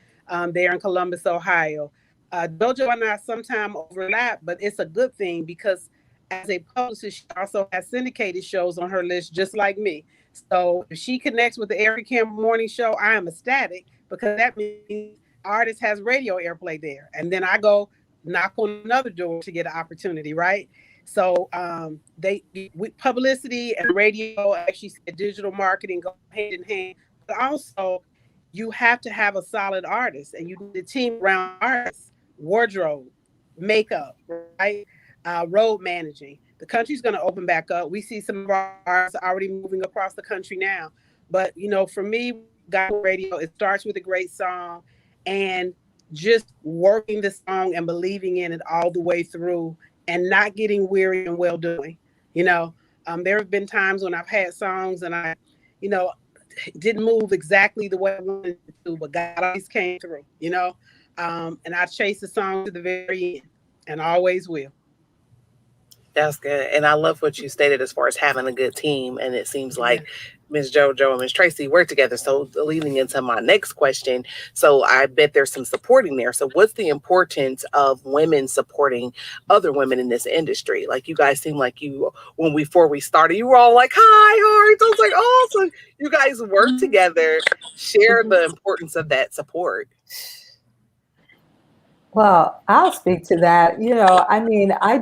there in Columbus, Ohio. JoJo and I sometimes overlap, but it's a good thing because as a publicist, she also has syndicated shows on her list, just like me. So if she connects with the Eric Campbell Morning Show, I am ecstatic because that means artist has radio airplay there. And then I go knock on another door to get an opportunity, right? So publicity and radio, actually said digital marketing go hand in hand. But also, you have to have a solid artist, and you need a team around artists, wardrobe, makeup, right? Road managing. The country's going to open back up. We see some of our artists already moving across the country now. But, you know, for me, gospel radio, it starts with a great song and just working the song and believing in it all the way through and not getting weary and well doing. You know, there have been times when I've had songs and I, you know, didn't move exactly the way I wanted to, but God always came through, you know, and I chased the song to the very end and always will.
That's good. And I love what you stated as far as having a good team. And it seems like Ms. JoJo and Ms. Tracy work together. So leading into my next question. So I bet there's some supporting there. So what's the importance of women supporting other women in this industry? Like you guys seem like before we started, you were all like, hi, hearts. I was like, oh, so you guys work together, share the importance of that support.
Well, I'll speak to that. You know, I mean, I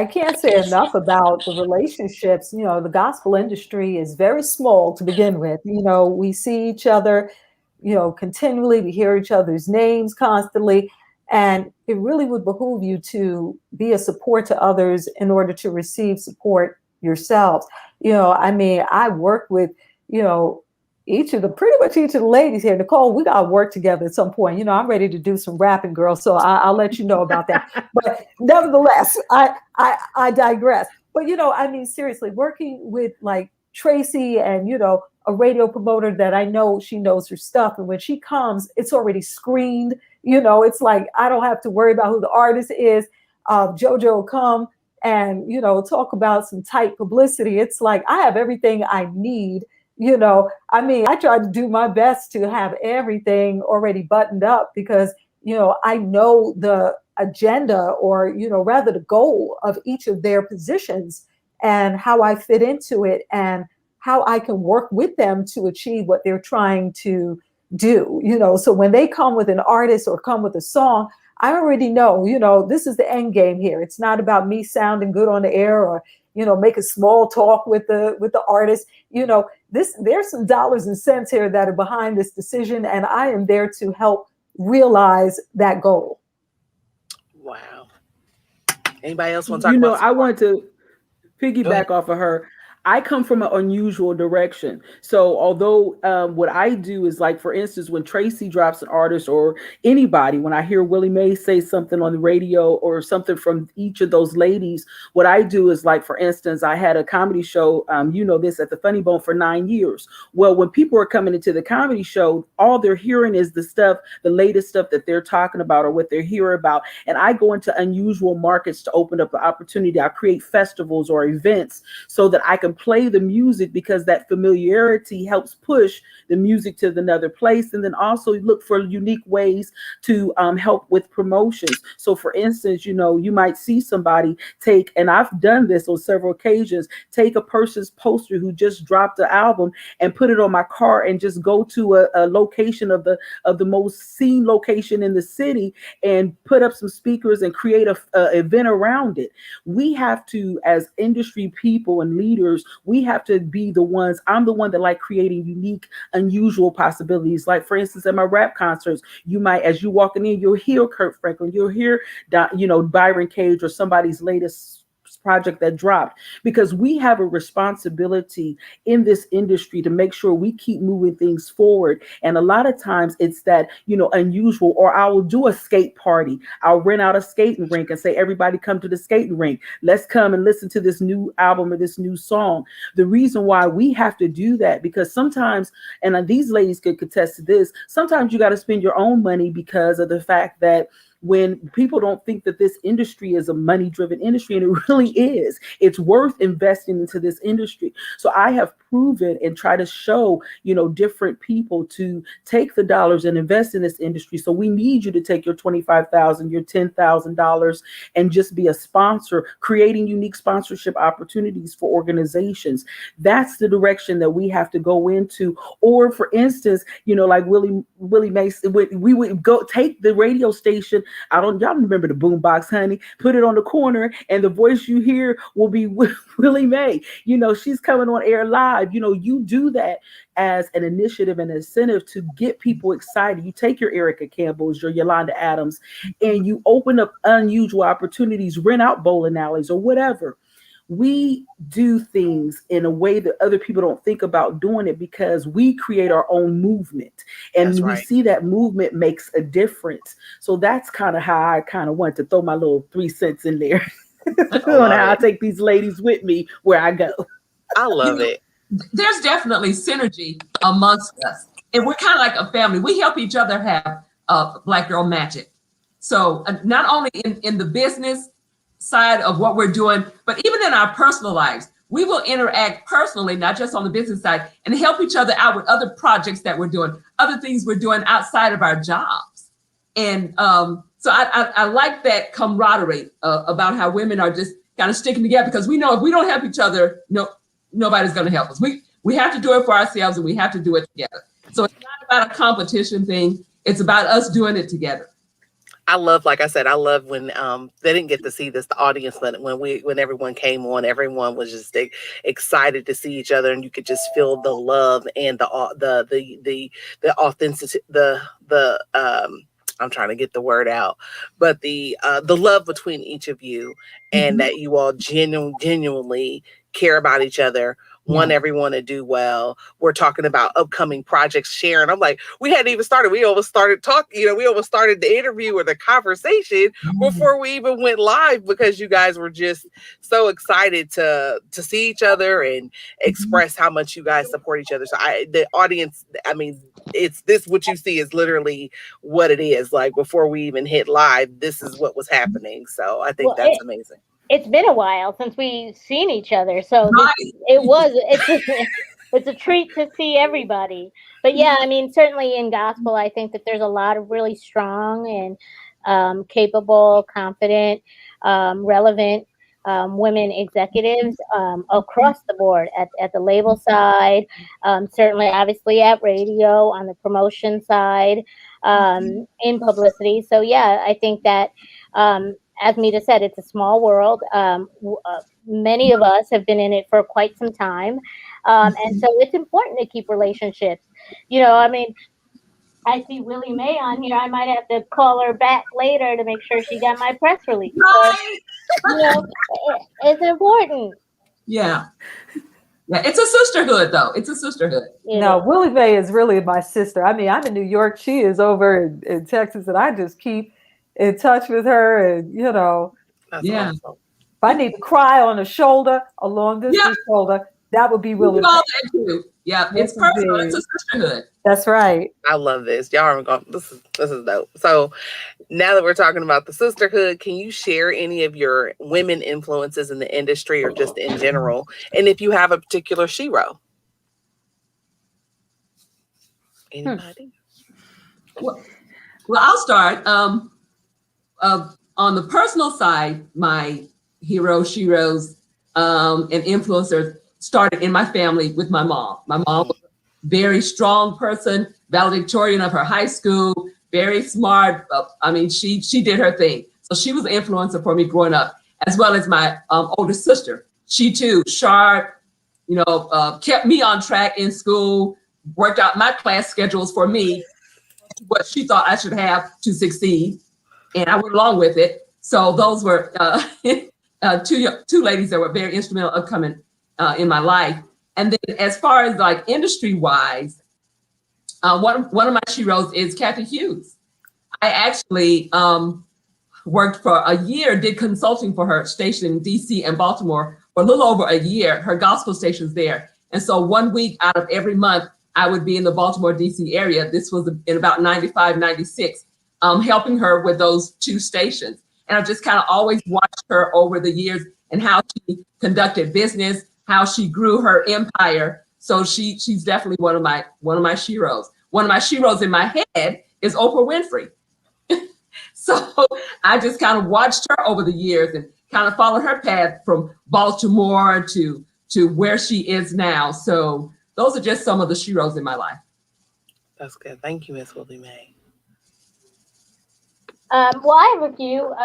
can't say enough about the relationships. You know, the gospel industry is very small to begin with. You know, we see each other, you know, continually. We hear each other's names constantly. And it really would behoove you to be a support to others in order to receive support yourselves. I mean, I work with, pretty much each of the ladies here. Nicole, we got to work together at some point. I'm ready to do some rapping, girl. So I'll let you know about that. But nevertheless, I digress. But, I mean, seriously, working with like Tracy and, a radio promoter that I know she knows her stuff. And when she comes, it's already screened. It's like, I don't have to worry about who the artist is. JoJo will come and, talk about some tight publicity. It's like, I have everything I need. I mean, I try to do my best to have everything already buttoned up because, I know the agenda or, rather the goal of each of their positions and how I fit into it and how I can work with them to achieve what they're trying to do. So when they come with an artist or come with a song, I already know, this is the end game here. It's not about me sounding good on the air or, make a small talk with the artist. There's some dollars and cents here that are behind this decision, and I am there to help realize that goal.
Wow. Anybody else want to talk about?
I want to piggyback off of her. I come from an unusual direction. So although what I do is like, for instance, when Tracy drops an artist or anybody, when I hear Willie Mae say something on the radio or something from each of those ladies, what I do is like, for instance, I had a comedy show, this at the Funny Bone for 9 years. Well, when people are coming into the comedy show, all they're hearing is the latest stuff that they're talking about or what they're hearing about. And I go into unusual markets to open up an opportunity. I create festivals or events so that I can play the music because that familiarity helps push the music to another place. And then also look for unique ways to help with promotions. So for instance, you might see somebody take, and I've done this on several occasions, take a person's poster who just dropped the album and put it on my car and just go to a location of the most seen location in the city and put up some speakers and create a event around it. We have to, as industry people and leaders, we have to be the ones. I'm the one that like creating unique, unusual possibilities. Like for instance, at my rap concerts, you might, as you walking in, you'll hear Kirk Franklin, you'll hear, Byron Cage or somebody's latest project that dropped, because we have a responsibility in this industry to make sure we keep moving things forward. And a lot of times it's that, unusual, or I will do a skate party. I'll rent out a skating rink and say, everybody come to the skating rink. Let's come and listen to this new album or this new song. The reason why we have to do that, because sometimes, and these ladies could contest to this, sometimes you got to spend your own money because of the fact that when people don't think that this industry is a money-driven industry, and it really is. It's worth investing into this industry. So I have proven and try to show, different people to take the dollars and invest in this industry. So we need you to take your $25,000, your $10,000, and just be a sponsor, creating unique sponsorship opportunities for organizations. That's the direction that we have to go into. Or for instance, like Willie Mae, we would go take the radio station. Y'all remember the boombox, honey? Put it on the corner, and the voice you hear will be Willie Mae. She's coming on air live. You do that as an initiative and incentive to get people excited. You take your Erica Campbells, your Yolanda Adams, and you open up unusual opportunities, rent out bowling alleys or whatever. We do things in a way that other people don't think about doing it, because we create our own movement, and we see that movement makes a difference. So that's kind of how I kind of want to throw my little 3 cents in there on how I take these ladies with me where I go.
I love it.
There's definitely synergy amongst us, and we're kind of like a family. We help each other have Black Girl Magic. So not only in the business side of what we're doing, but even in our personal lives, we will interact personally, not just on the business side, and help each other out with other projects that we're doing, other things we're doing outside of our jobs. And so I like that camaraderie about how women are just kind of sticking together, because we know if we don't help each other, nobody's going to help us. We have to do it for ourselves, and we have to do it together. So it's not about a competition thing. It's about us doing it together.
I love, like I said, I love when they didn't get to see this, the audience, but when everyone came on, everyone was just excited to see each other, and you could just feel the love and the authenticity, I'm trying to get the word out, but the love between each of you, and that you all genuinely care about each other, want
Yeah.
everyone to do well. We're talking about upcoming projects, sharing. I'm like, we hadn't even started. We almost started talking, we almost started the interview or the conversation before we even went live, because you guys were just so excited to see each other and express how much you guys support each other. So the audience, I mean, it's this, what you see is literally what it is. Like, before we even hit live, this is what was happening. So I think
Well,
that's amazing.
It's been a while since we've seen each other, so
Right.
it's a treat to see everybody. But yeah, I mean, certainly in gospel, I think that there's a lot of really strong and capable, confident, relevant women executives across the board at the label side, certainly, obviously at radio, on the promotion side, in publicity. So yeah, I think that. As Mita said, it's a small world. Many of us have been in it for quite some time. And so it's important to keep relationships. I mean, I see Willie Mae on here. I might have to call her back later to make sure she got my press release.
Right.
It's important.
Yeah. Yeah. It's a sisterhood, though. It's a sisterhood.
No, Willie Mae is really my sister. I mean, I'm in New York. She is over in Texas, and I just keep in touch with her. And,
That's
Yeah.
awesome.
if I need to cry on a shoulder, a long distance shoulder, that would be
We
Willie
do all
Mae.
that too. Yeah. It's
This would
personal.
be-
It's a sisterhood.
That's right.
I love this. Y'all are going. This is dope. So now that we're talking about the sisterhood, can you share any of your women influences in the industry or just in general? And if you have a particular shero? Anybody?
Well, I'll start. On the personal side, my sheroes, and influencers started in my family with my mom. My mom was a very strong person, valedictorian of her high school, very smart. I mean, she did her thing. So she was an influencer for me growing up, as well as my older sister. She too, sharp, kept me on track in school, worked out my class schedules for me, what she thought I should have to succeed. And I went along with it. So those were two ladies that were very instrumental of coming in my life. And then as far as like industry wise, one of my sheroes is Kathy Hughes. I actually worked for a year, did consulting for her station in DC and Baltimore for a little over a year, her gospel stations there. And so 1 week out of every month, I would be in the Baltimore, DC area. This was in about 95, 96, helping her with those two stations. And I've just kind of always watched her over the years and how she conducted business, how she grew her empire. So she's definitely one of my sheroes. One of my sheroes in my head is Oprah Winfrey. So I just kind of watched her over the years and kind of followed her path from Baltimore to where she is now. So those are just some of the sheroes in my life.
That's good. Thank you, Miss Willie Mae.
Well, I have a few.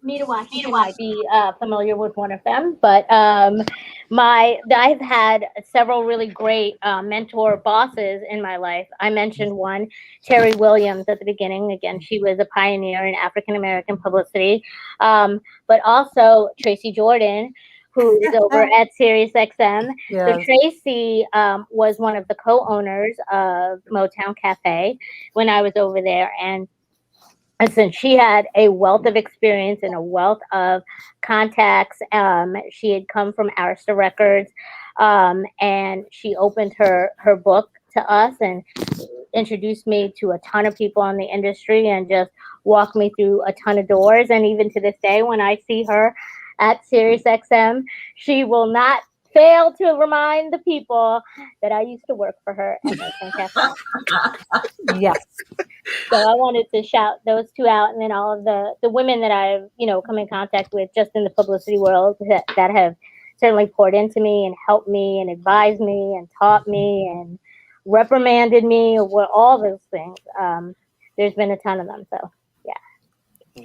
Mita Washington might be familiar with one of them, but I've had several really great mentor bosses in my life. I mentioned one, Terry Williams, at the beginning. Again, she was a pioneer in African American publicity, but also Tracy Jordan, who is over at SiriusXM.
Yes.
So Tracy was one of the co-owners of Motown Cafe when I was over there, and since she had a wealth of experience and a wealth of contacts, she had come from Arista Records, and she opened her book to us and introduced me to a ton of people in the industry and just walked me through a ton of doors. And even to this day, when I see her at SiriusXM, she will not fail to remind the people that I used to work for her at Motown Cafe.
Yes.
So I wanted to shout those two out, and then all of the women that I've come in contact with just in the publicity world that have certainly poured into me and helped me and advised me and taught me and reprimanded me, or all those things. There's been a ton of them. So yeah.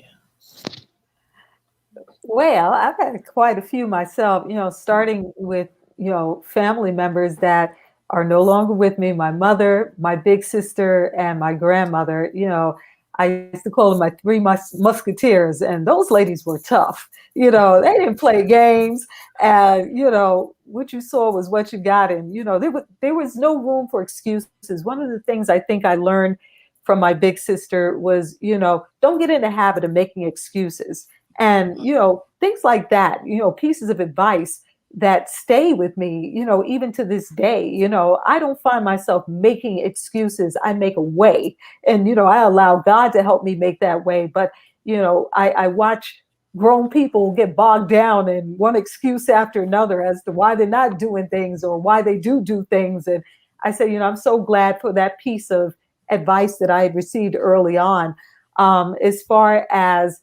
Well, I've had quite a few myself, starting with, family members that are no longer with me, my mother, my big sister, and my grandmother. I used to call them my three musketeers, and those ladies were tough. You know, they didn't play games, and you know what you saw was what you got, and you know there was no room for excuses. One of the things I think I learned from my big sister was, you know, don't get in the habit of making excuses, and you know things like that. You know, pieces of advice that stay with me, you know, even to this day. You know, I don't find myself making excuses. I make a way, and you know, I allow God to help me make that way. But you know, I watch grown people get bogged down in one excuse after another as to why they're not doing things or why they do things. And I say, you know, I'm so glad for that piece of advice that I had received early on. As far as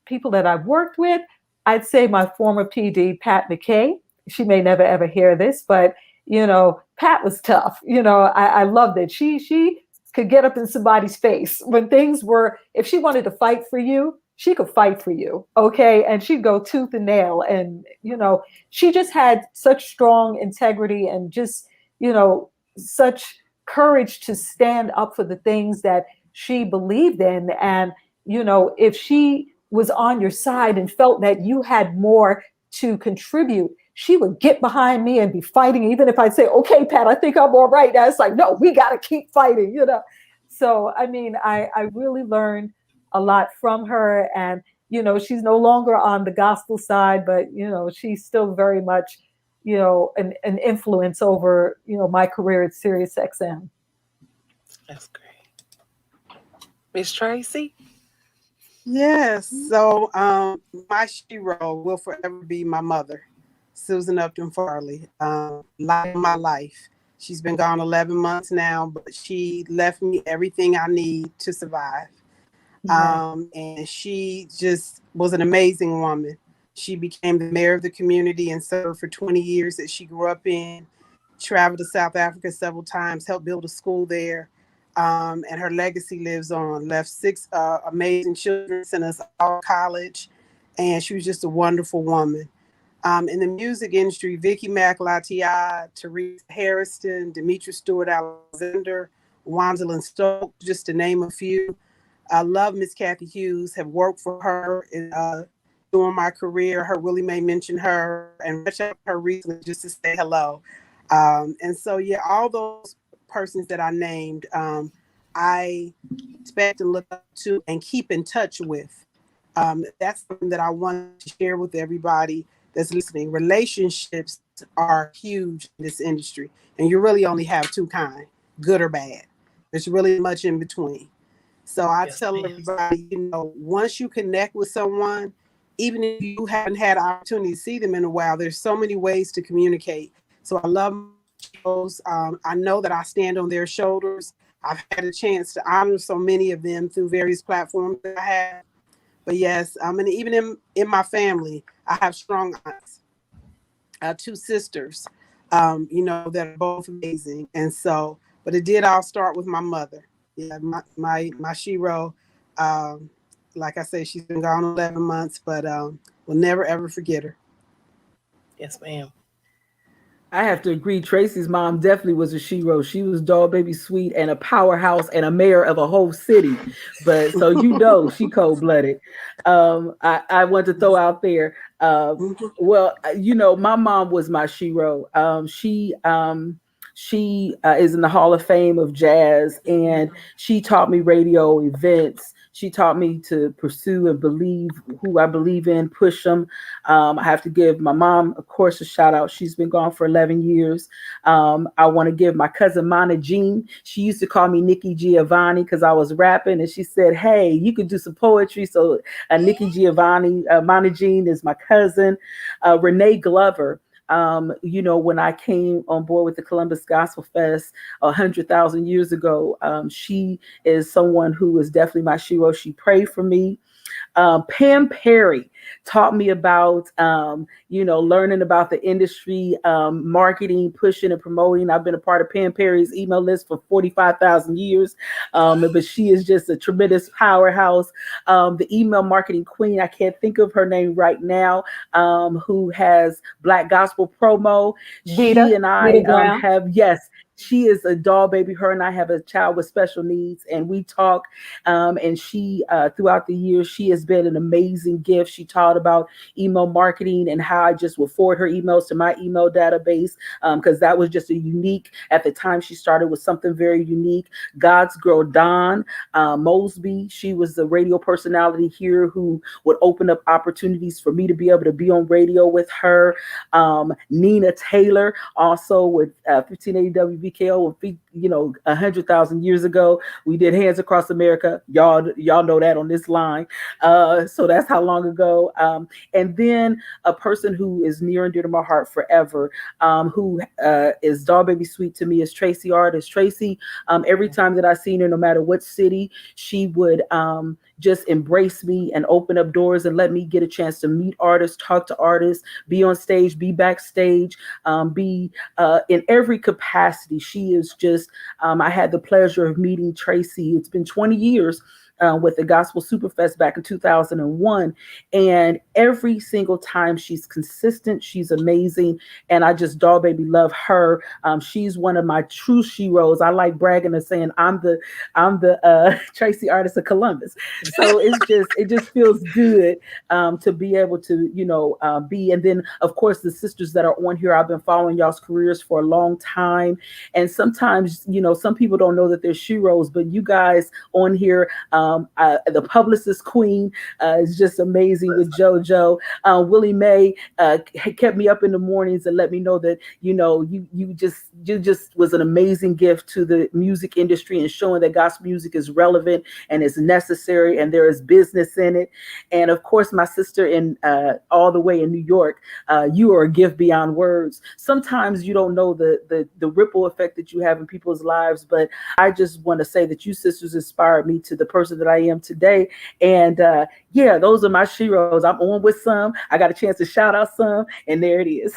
people that I've worked with, I'd say my former PD, Pat McKay. She may never ever hear this, but you know, Pat was tough. You know, I loved it. She could get up in somebody's face when things were. If she wanted to fight for you, she could fight for you. Okay, and she'd go tooth and nail. And you know, she just had such strong integrity and just, you know, such courage to stand up for the things that she believed in. And you know, if she was on your side and felt that you had more to contribute, she would get behind me and be fighting. Even if I'd say, okay, Pat, I think I'm all right. Now it's like, no, we got to keep fighting, you know? So, I mean, I really learned a lot from her. And, you know, she's no longer on the gospel side, but, you know, she's still very much, you know, an influence over, you know, my career at SiriusXM.
That's great. Miss Tracy?
Yes. So my shero will forever be my mother, Susan Upton Farley. Light of my life. She's been gone 11 months now, but she left me everything I need to survive. And she just was an amazing woman. She became the mayor of the community and served for 20 years that she grew up in, traveled to South Africa several times, helped build a school there. And her legacy lives on. Left 6 amazing children, sent us all to college, and she was just a wonderful woman. In the music industry, Vicki McLatia, Teresa Harrison, Demetra Stewart Alexander, Wandelin Stokes, just to name a few. I love Miss Kathy Hughes, have worked for her during my career. Her Willie Mae mentioned her and reached out to her recently just to say hello. And so, yeah, all those persons that I named, I expect and look up to and keep in touch with. That's something that I want to share with everybody that's listening. Relationships are huge in this industry, and you really only have two kind, good or bad. There's really much in between. So I tell everybody, you know, once you connect with someone, even if you haven't had an opportunity to see them in a while, there's so many ways to communicate. So I love shows. I know that I stand on their shoulders. I've had a chance to honor so many of them through various platforms that I have. But yes, and even in my family, I have strong aunts, 2 sisters, you know, that are both amazing. And so, but it did all start with my mother. Yeah, my shero, like I say, she's been gone 11 months, but we'll never ever forget her.
Yes, ma'am.
I have to agree. Tracy's mom definitely was a shero. She was doll baby sweet and a powerhouse and a mayor of a whole city. But so you know, she cold blooded. I want to throw out there. Well, you know, my mom was my shero. She is in the Hall of Fame of Jazz, and she taught me radio events. She taught me to pursue and believe who I believe in, push them. I have to give my mom, of course, a shout out. She's been gone for 11 years. I want to give my cousin Mana Jean. She used to call me Nikki Giovanni because I was rapping, and she said, "Hey, you could do some poetry." So Nikki Giovanni, Mana Jean is my cousin. Renee Glover. You know, when I came on board with the Columbus Gospel Fest 100,000 years ago, she is someone who is definitely my shero. She prayed for me. Pam Perry. taught me about, learning about the industry, marketing, pushing and promoting. I've been a part of Pam Perry's email list for 45,000 years. But she is just a tremendous powerhouse. The email marketing queen, I can't think of her name right now, who has Black Gospel Promo.
Vita,
she and I
Vita Brown.
have, yes, she is a doll baby. Her and I have a child with special needs, and we talk. And she, throughout the years, she has been an amazing gift. She taught about email marketing and how I just would forward her emails to my email database, because that was just a unique, at the time she started with something very unique. God's girl, Dawn Mosby, she was the radio personality here who would open up opportunities for me to be able to be on radio with her. Nina Taylor, also with 1580 WVKO, 100,000 years ago. We did Hands Across America. Y'all know that on this line. So that's how long ago. And then a person who is near and dear to my heart forever, who is Doll Baby Sweet to me, is Tracy Artist. Tracy, every time that I seen her, no matter what city, she would just embrace me and open up doors and let me get a chance to meet artists, talk to artists, be on stage, be backstage, be in every capacity. She is just, I had the pleasure of meeting Tracy. It's been 20 years with the Gospel Superfest back in 2001. And every single time she's consistent, she's amazing. And I just doll baby love her. She's one of my true sheroes. I like bragging and saying I'm the Tracy Artist of Columbus. So it just feels good to be able to, be. And then of course the sisters that are on here, I've been following y'all's careers for a long time. And sometimes, some people don't know that they're sheroes, but you guys on here, the publicist queen is just amazing with JoJo. Willie Mae kept me up in the mornings and let me know that you just was an amazing gift to the music industry and showing that gospel music is relevant and is necessary and there is business in it. And of course, my sister in all the way in New York, you are a gift beyond words. Sometimes you don't know the ripple effect that you have in people's lives, but I just want to say that you sisters inspired me to the person that I am today. And those are my sheroes. I'm on with some. I got a chance to shout out some, and there it is.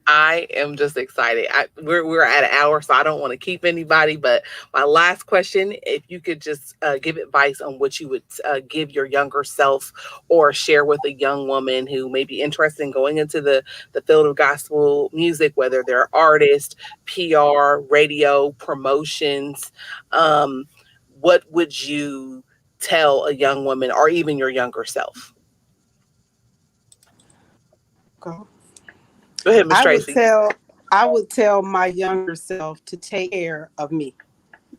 I am just excited. We're at an hour, so I don't want to keep anybody. But my last question, if you could just give advice on what you would give your younger self or share with a young woman who may be interested in going into the field of gospel music, whether they're artists, PR, radio, promotions, what would you tell a young woman or even your younger self?
Go.
Go ahead, Ms. Tracy.
I would tell my younger self to take care of me.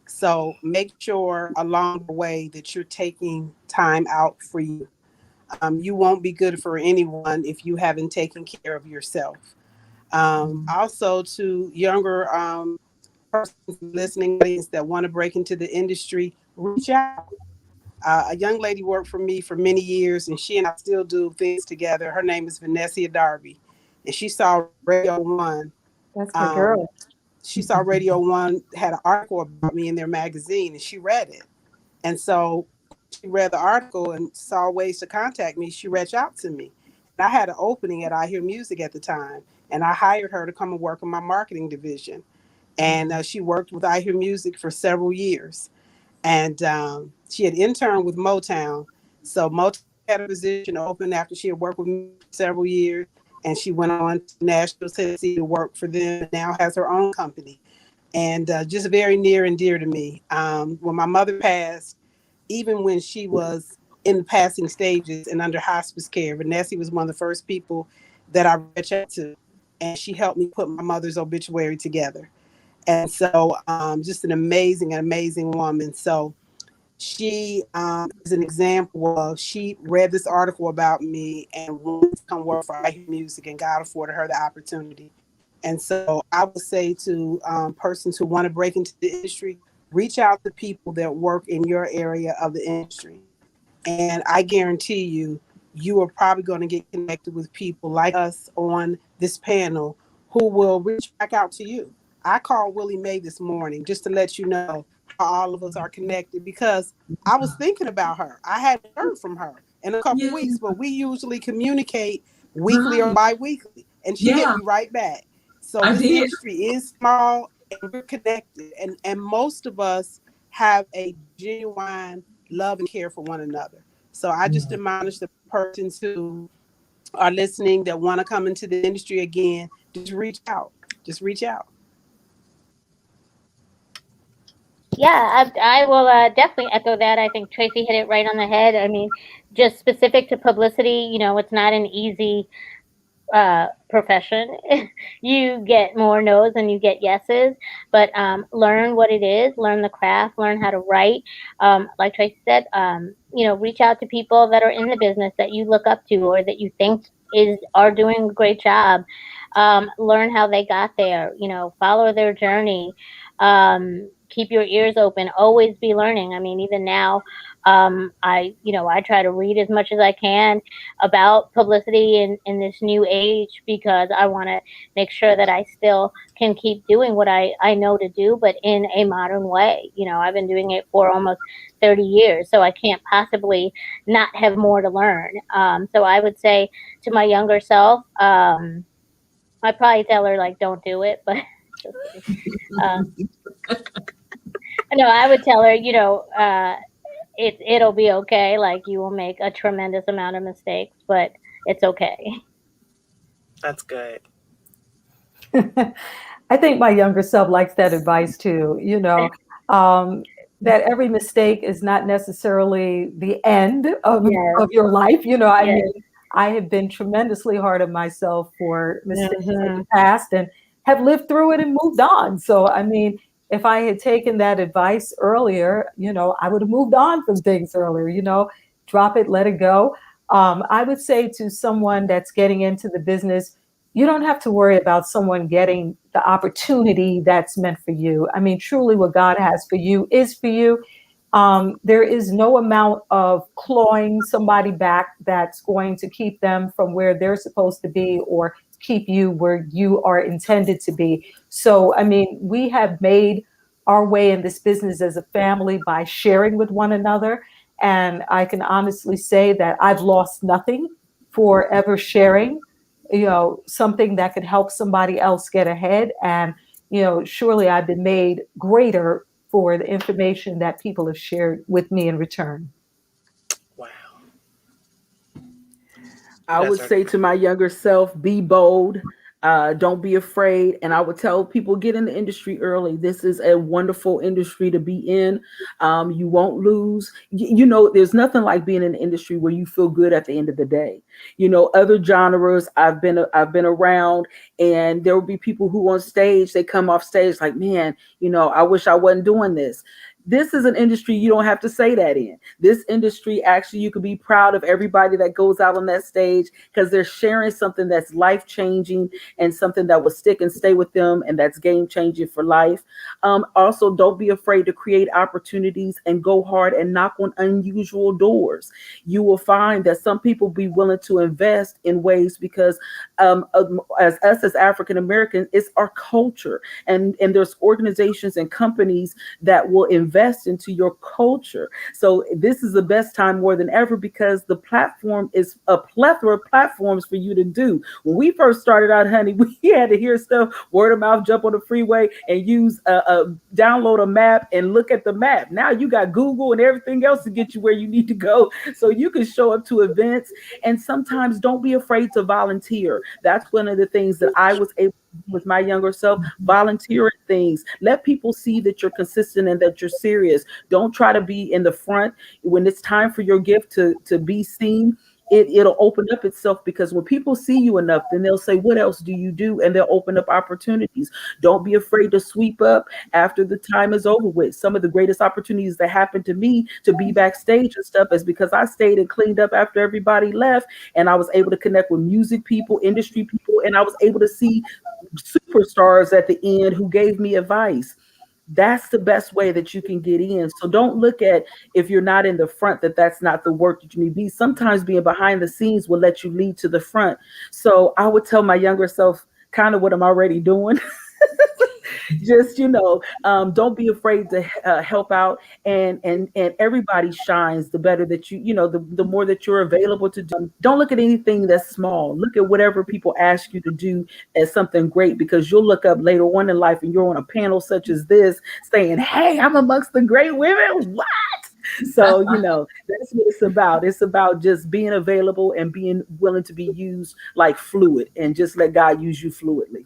So make sure along the way that you're taking time out for you. You won't be good for anyone if you haven't taken care of yourself. Also to younger persons listening that want to break into the industry, reach out. A young lady worked for me for many years, and she and I still do things together. Her name is Vanessa Darby. And she saw Radio One.
That's my girl.
She saw Radio One had an article about me in their magazine, and she read it. And so she read the article and saw ways to contact me. She reached out to me. And I had an opening at I Hear Music at the time, and I hired her to come and work in my marketing division. And she worked with I Hear Music for several years. And she had interned with Motown. So Motown had a position open after she had worked with me for several years. And she went on to Nashville, Tennessee to work for them and now has her own company. And just very near and dear to me. When my mother passed, even when she was in the passing stages and under hospice care, Vanessa was one of the first people that I reached out to. And she helped me put my mother's obituary together. And so just an amazing woman. So she is an example of, she read this article about me and wanted to come work for I Hear Music, and God afforded her the opportunity. And so I would say to persons who want to break into the industry, reach out to people that work in your area of the industry. And I guarantee you, you are probably going to get connected with people like us on this panel who will reach back out to you. I called Willie Mae this morning just to let you know how all of us are connected, because I was thinking about her. I hadn't heard from her. in a couple
Yeah.
weeks, but we usually communicate weekly or bi-weekly. And she hit
Yeah.
me right back. So
I
this
did.
industry is small and we're connected. And most of us have a genuine love and care for one another. So I just admonish the persons who are listening that want to come into the industry again, just reach out. Just reach out.
Yeah, I will definitely echo that. I think Tracy hit it right on the head. I mean, just specific to publicity, it's not an easy profession. You get more no's and you get yeses, but learn what it is, learn the craft, learn how to write. Like Tracy said, reach out to people that are in the business that you look up to or that you think are doing a great job. Learn how they got there. Follow their journey. Keep your ears open. Always be learning. I mean, even now, I try to read as much as I can about publicity in this new age because I want to make sure that I still can keep doing what I know to do, but in a modern way. I've been doing it for almost 30 years, so I can't possibly not have more to learn. So I would say to my younger self, I'd probably tell her, like, don't do it, but just kidding. No, I would tell her, it'll be okay. Like, you will make a tremendous amount of mistakes, but it's okay.
That's good.
I think my younger self likes that advice too, that every mistake is not necessarily the end of your life. I mean, I have been tremendously hard on myself for mistakes in the past and have lived through it and moved on. So, I mean, if I had taken that advice earlier, I would have moved on from things earlier, drop it, let it go. I would say to someone that's getting into the business, you don't have to worry about someone getting the opportunity that's meant for you. I mean, truly what God has for you is for you. There is no amount of clawing somebody back that's going to keep them from where they're supposed to be or keep you where you are intended to be. So, I mean, we have made our way in this business as a family by sharing with one another. And I can honestly say that I've lost nothing for ever sharing, something that could help somebody else get ahead. And, surely I've been made greater for the information that people have shared with me in return.
Wow.
I would say to my younger self, be bold. Don't be afraid. And I would tell people, get in the industry early. This is a wonderful industry to be in. You won't lose. There's nothing like being in an industry where you feel good at the end of the day. Other genres I've been around, and there will be people who on stage, they come off stage like, man, I wish I wasn't doing this. This is an industry you don't have to say that in. This industry, actually, you could be proud of everybody that goes out on that stage because they're sharing something that's life-changing and something that will stick and stay with them and that's game-changing for life. Also, don't be afraid to create opportunities and go hard and knock on unusual doors. You will find that some people be willing to invest in ways because as us as African Americans, it's our culture. And there's organizations and companies that will invest into your culture. So this is the best time more than ever because the platform is a plethora of platforms for you to do. When we first started out, honey, we had to hear stuff, word of mouth, jump on the freeway and use download a map and look at the map. Now you got Google and everything else to get you where you need to go. So you can show up to events, and sometimes don't be afraid to volunteer. That's one of the things that I was able with my younger self, volunteering things. Let people see that you're consistent and that you're serious. Don't try to be in the front. When it's time for your gift to be seen, it'll open up itself, because when people see you enough, then they'll say, what else do you do? And they'll open up opportunities. Don't be afraid to sweep up after the time is over with. Some of the greatest opportunities that happened to me to be backstage and stuff is because I stayed and cleaned up after everybody left, and I was able to connect with music people, industry people, and I was able to see superstars at the end who gave me advice. That's the best way that you can get in. So don't look at, if you're not in the front, that's not the work that you need to be. Sometimes being behind the scenes will let you lead to the front. So I would tell my younger self kind of what I'm already doing. just don't be afraid to help out, and everybody shines the better that the more that you're available to do. Don't look at anything that's small. Look at whatever people ask you to do as something great, because you'll look up later on in life and you're on a panel such as this saying, hey, I'm amongst the great women. What? So, that's what it's about. It's about just being available and being willing to be used like fluid, and just let God use you fluidly.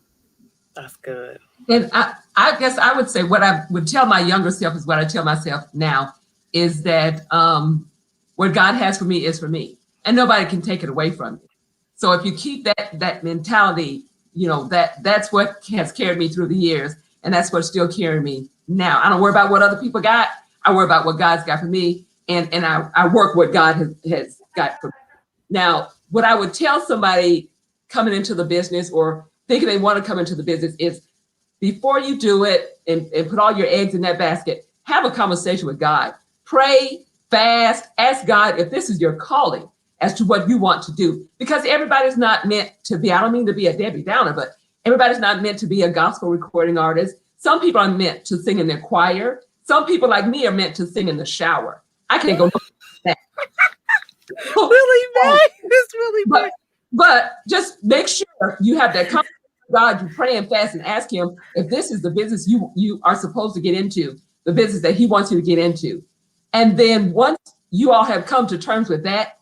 That's good.
And I guess I would say what I would tell my younger self is what I tell myself now, is that what God has for me is for me, and nobody can take it away from you. So if you keep that mentality, that's what has carried me through the years, and that's what's still carrying me now. I don't worry about what other people got. I worry about what God's got for me, and I work what God has got for me. Now, what I would tell somebody coming into the business or thinking they want to come into the business is, before you do it and put all your eggs in that basket, have a conversation with God. Pray, fast, ask God if this is your calling as to what you want to do. Because everybody's not meant to be, I don't mean to be a Debbie Downer, but everybody's not meant to be a gospel recording artist. Some people are meant to sing in their choir. Some people like me are meant to sing in the shower. I can't go that.
Really bad. It's really bad.
But just make sure you have that conversation with God. You pray and fast and ask him if this is the business you are supposed to get into, the business that he wants you to get into. And then once you all have come to terms with that,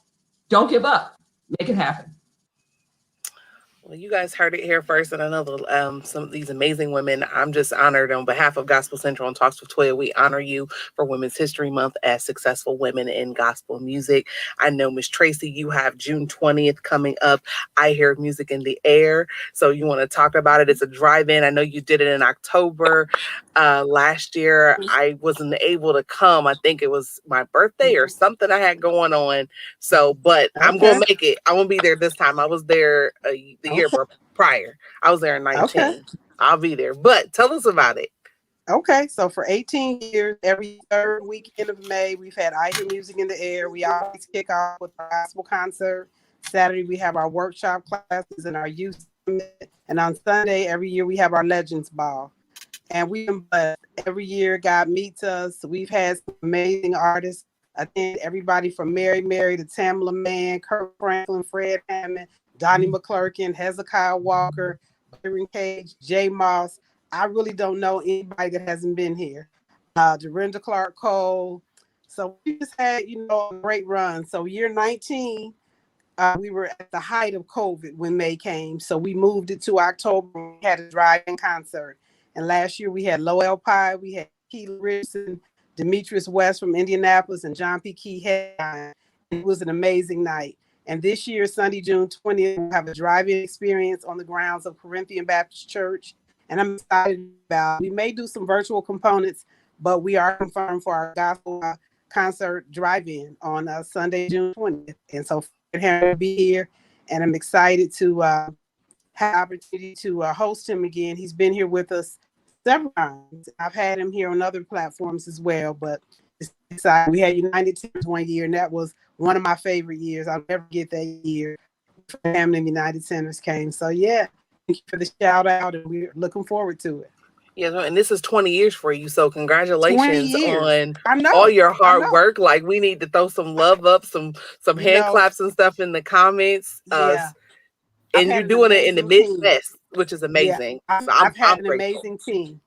don't give up. Make it happen.
Well, you guys heard it here first, and I know some of these amazing women. I'm just honored on behalf of Gospel Central and Talks with Toya. We honor you for Women's History Month as successful women in gospel music. I know, Miss Tracy, you have June 20th coming up. I Hear Music in the Air. So you want to talk about it? It's a drive-in. I know you did it in October last year. I wasn't able to come. I think it was my birthday or something I had going on. So, but I'm going to make it. I won't be there this time. I was there the year prior. I was there in 19. Okay. I'll be there. But tell us about it.
Okay, so for 18 years, every third weekend of May, we've had I Hear Music in the Air. We always kick off with our gospel concert. Saturday, we have our workshop classes and our youth summit. And on Sunday, every year, we have our Legends Ball. And we've been blessed. Every year, God meets us. We've had some amazing artists attend, everybody from Mary to Tamla Mann, Kirk Franklin, Fred Hammond, Donnie McClurkin, Hezekiah Walker, Byron Cage, Jay Moss. I really don't know anybody that hasn't been here. Dorinda Clark Cole. So we just had, a great run. So year 19, we were at the height of COVID when May came. So we moved it to October. We had a drive-in concert. And last year we had Lowell Pye, we had Keely Richardson, Demetrius West from Indianapolis, and John P. Key headline. It was an amazing night. And this year, Sunday, June 20th, we'll have a drive-in experience on the grounds of Corinthian Baptist Church. And I'm excited about it. We may do some virtual components, but we are confirmed for our gospel concert drive-in on Sunday, June 20th. And so Fred Hammond will be here, and I'm excited to have the opportunity to host him again. He's been here with us several times. I've had him here on other platforms as well, but it's exciting. We had United Tenors one year, and that was one of my favorite years. I'll never get that year. Family and United Tenors came. So yeah, thank you for the shout out, and we're looking forward to it.
Yeah, and this is 20 years for you. So congratulations on all your hard work. Like, we need to throw some love up, some hand claps and stuff in the comments.
Yeah.
And you're doing it in the Midwest, which is amazing.
Yeah. I've had an amazing team.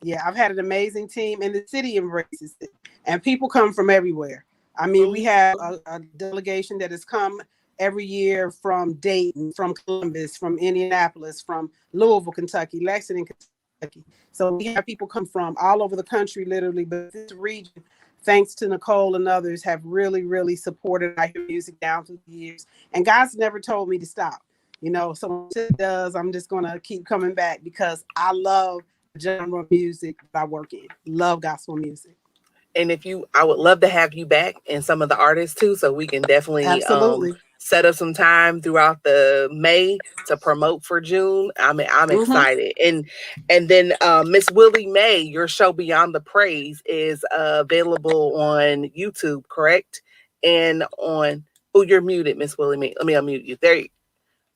Yeah, I've had an amazing team, and the city embraces it. And people come from everywhere. I mean, we have a delegation that has come every year from Dayton, from Columbus, from Indianapolis, from Louisville, Kentucky, Lexington, Kentucky. So we have people come from all over the country, literally. But this region, thanks to Nicole and others, have really, really supported I Hear Music down through the years. And God's never told me to stop. So when it does, I'm just going to keep coming back because I love the genre of music that I work in. Love gospel music.
And I would love to have you back and some of the artists too, so we can definitely set up some time throughout the May to promote for June. I'm excited. And then Miss Willie Mae, your show Beyond the Praise is available on YouTube, correct? And you're muted, Miss Willie Mae. Let me unmute you. There you.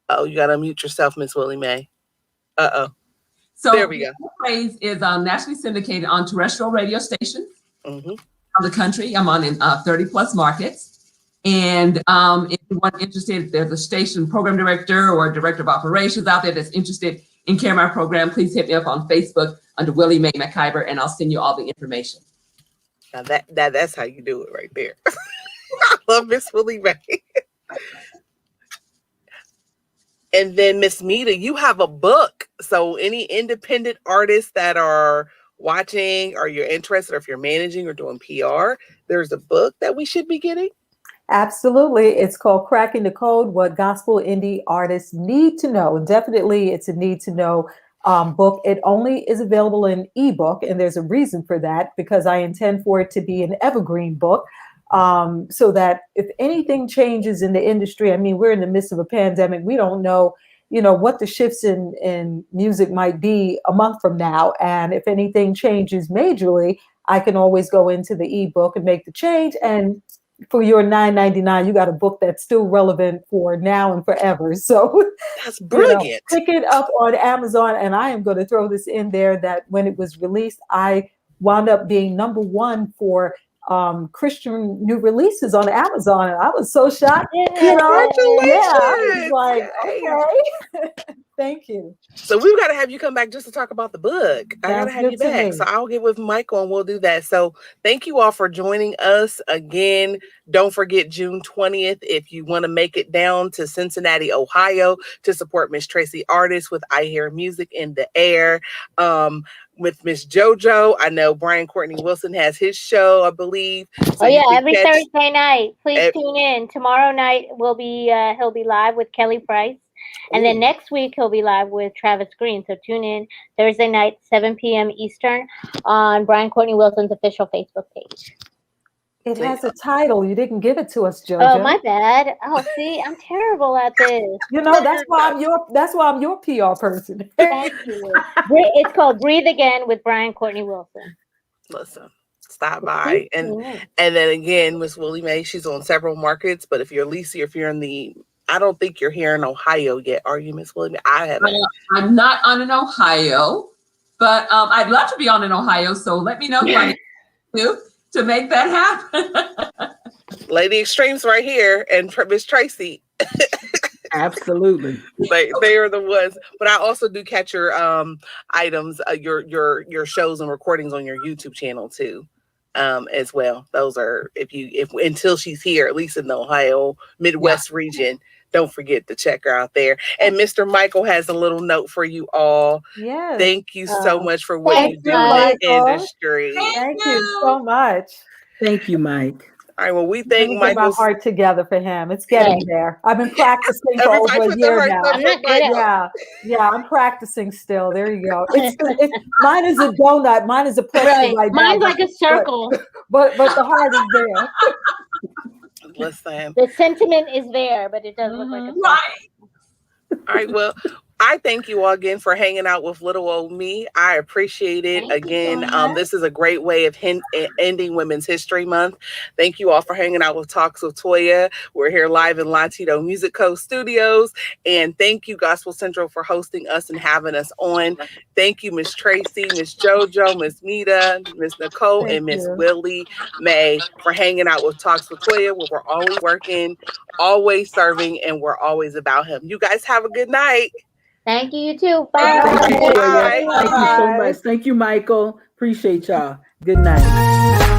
Oh, you gotta unmute yourself, Miss Willie Mae.
So
There we go.
Beyond the Praise is nationally syndicated on terrestrial radio stations
Mhm.
of the country. I'm on in 30 plus markets. And if you want interested, if there's a station program director or director of operations out there that's interested in carrying my program, please hit me up on Facebook under Willie Mae McIver, and I'll send you all the information.
Now that's how you do it right there. I love Miss Willie Mae. And then Miss Mita, you have a book. So any independent artists that are watching or you're interested, or if you're managing or doing PR, there's a book that we should be getting.
Absolutely. It's called Cracking the Code, What Gospel Indie Artists Need to Know. And definitely it's a need to know book. It only is available in ebook, and there's a reason for that, because I intend for it to be an evergreen book. So that if anything changes in the industry, I mean, we're in the midst of a pandemic. We don't know, what the shifts in music might be a month from now. And if anything changes majorly, I can always go into the ebook and make the change. And for your $9.99, you got a book that's still relevant for now and forever. So
That's brilliant.
pick it up on Amazon. And I am going to throw this in there that when it was released, I wound up being #1 for Christian new releases on Amazon, and I was so shocked.
Congratulations!
Yeah, I was like,
Yay.
okay, thank you.
So we've got to have you come back just to talk about the book. I got to
Sounds
have you
good to
back.
me.
So I'll get with Michael and we'll do that. So thank you all for joining us again. Don't forget June 20th, if you want to make it down to Cincinnati, Ohio to support Miss Tracy Artist with I Hear Music in the Air. With Miss JoJo, I know Brian Courtney Wilson has his show, I believe. So you can
every
catch-
Thursday night. Please
ev-
tune in. Tomorrow night he'll be live with Kelly Price. And then
Ooh.
next week he'll be live with Travis Green. So tune in Thursday night, 7 p.m. Eastern on Brian Courtney Wilson's official Facebook page.
It has a title. You didn't give it to us, JoJo.
Oh, my bad. Oh, see, I'm terrible at this.
That's why I'm your PR person.
Thank you. It's called Breathe Again with Brian Courtney Wilson.
Listen, stop by. And then again, Miss Willie Mae, she's on several markets. But if you're Lisa, if you're I don't think you're here in Ohio yet, are you, Miss Willie Mae? I haven't.
I'm not on in Ohio, but I'd love to be on in Ohio. So let me know who I need to make that happen.
Lady Extremes right here, and Miss Tracy.
Absolutely.
They are the ones. But I also do catch your items, your shows and recordings on your YouTube channel too, as well. Those are if until she's here, at least in the Ohio Midwest region. Don't forget to check her out there. And Mr. Michael has a little note for you all.
Yes.
Thank you so much for what
thank
you do
you,
in
Michael.
the industry.
Thank you so much.
Thank you, Mike.
All right, well, we
Let
thank
me get my
Michael.
heart together for him. It's getting there. I've been practicing for
Everybody
over
put
a
their
year
hearts
now.
up
I'm not
for
good at
Michael.
Yeah, I'm practicing still. There you go. Mine is a donut. Mine is a pretzel right now.
Mine's like a circle.
But the heart is there.
Listen.
The sentiment is there, but it does look like a circle.
Right.
All right, well, I thank you all again for hanging out with little old me. I appreciate it.
Thank you so
Again,
much.
this is a great way of ending Women's History Month. Thank you all for hanging out with Talks with Toya. We're here live in Latino Music Co. Studios. And thank you, Gospel Central, for hosting us and having us on. Thank you, Miss Tracy, Miss JoJo, Miss Mita, Miss Nicole,
Thank
and Miss
you.
Willie Mae for hanging out with Talks with Toya, where we're always working, always serving, and we're always about him. You guys have a good night.
Thank you, you too. Bye.
Bye.
Thank you so much. Thank you, Michael. Appreciate y'all. Good night.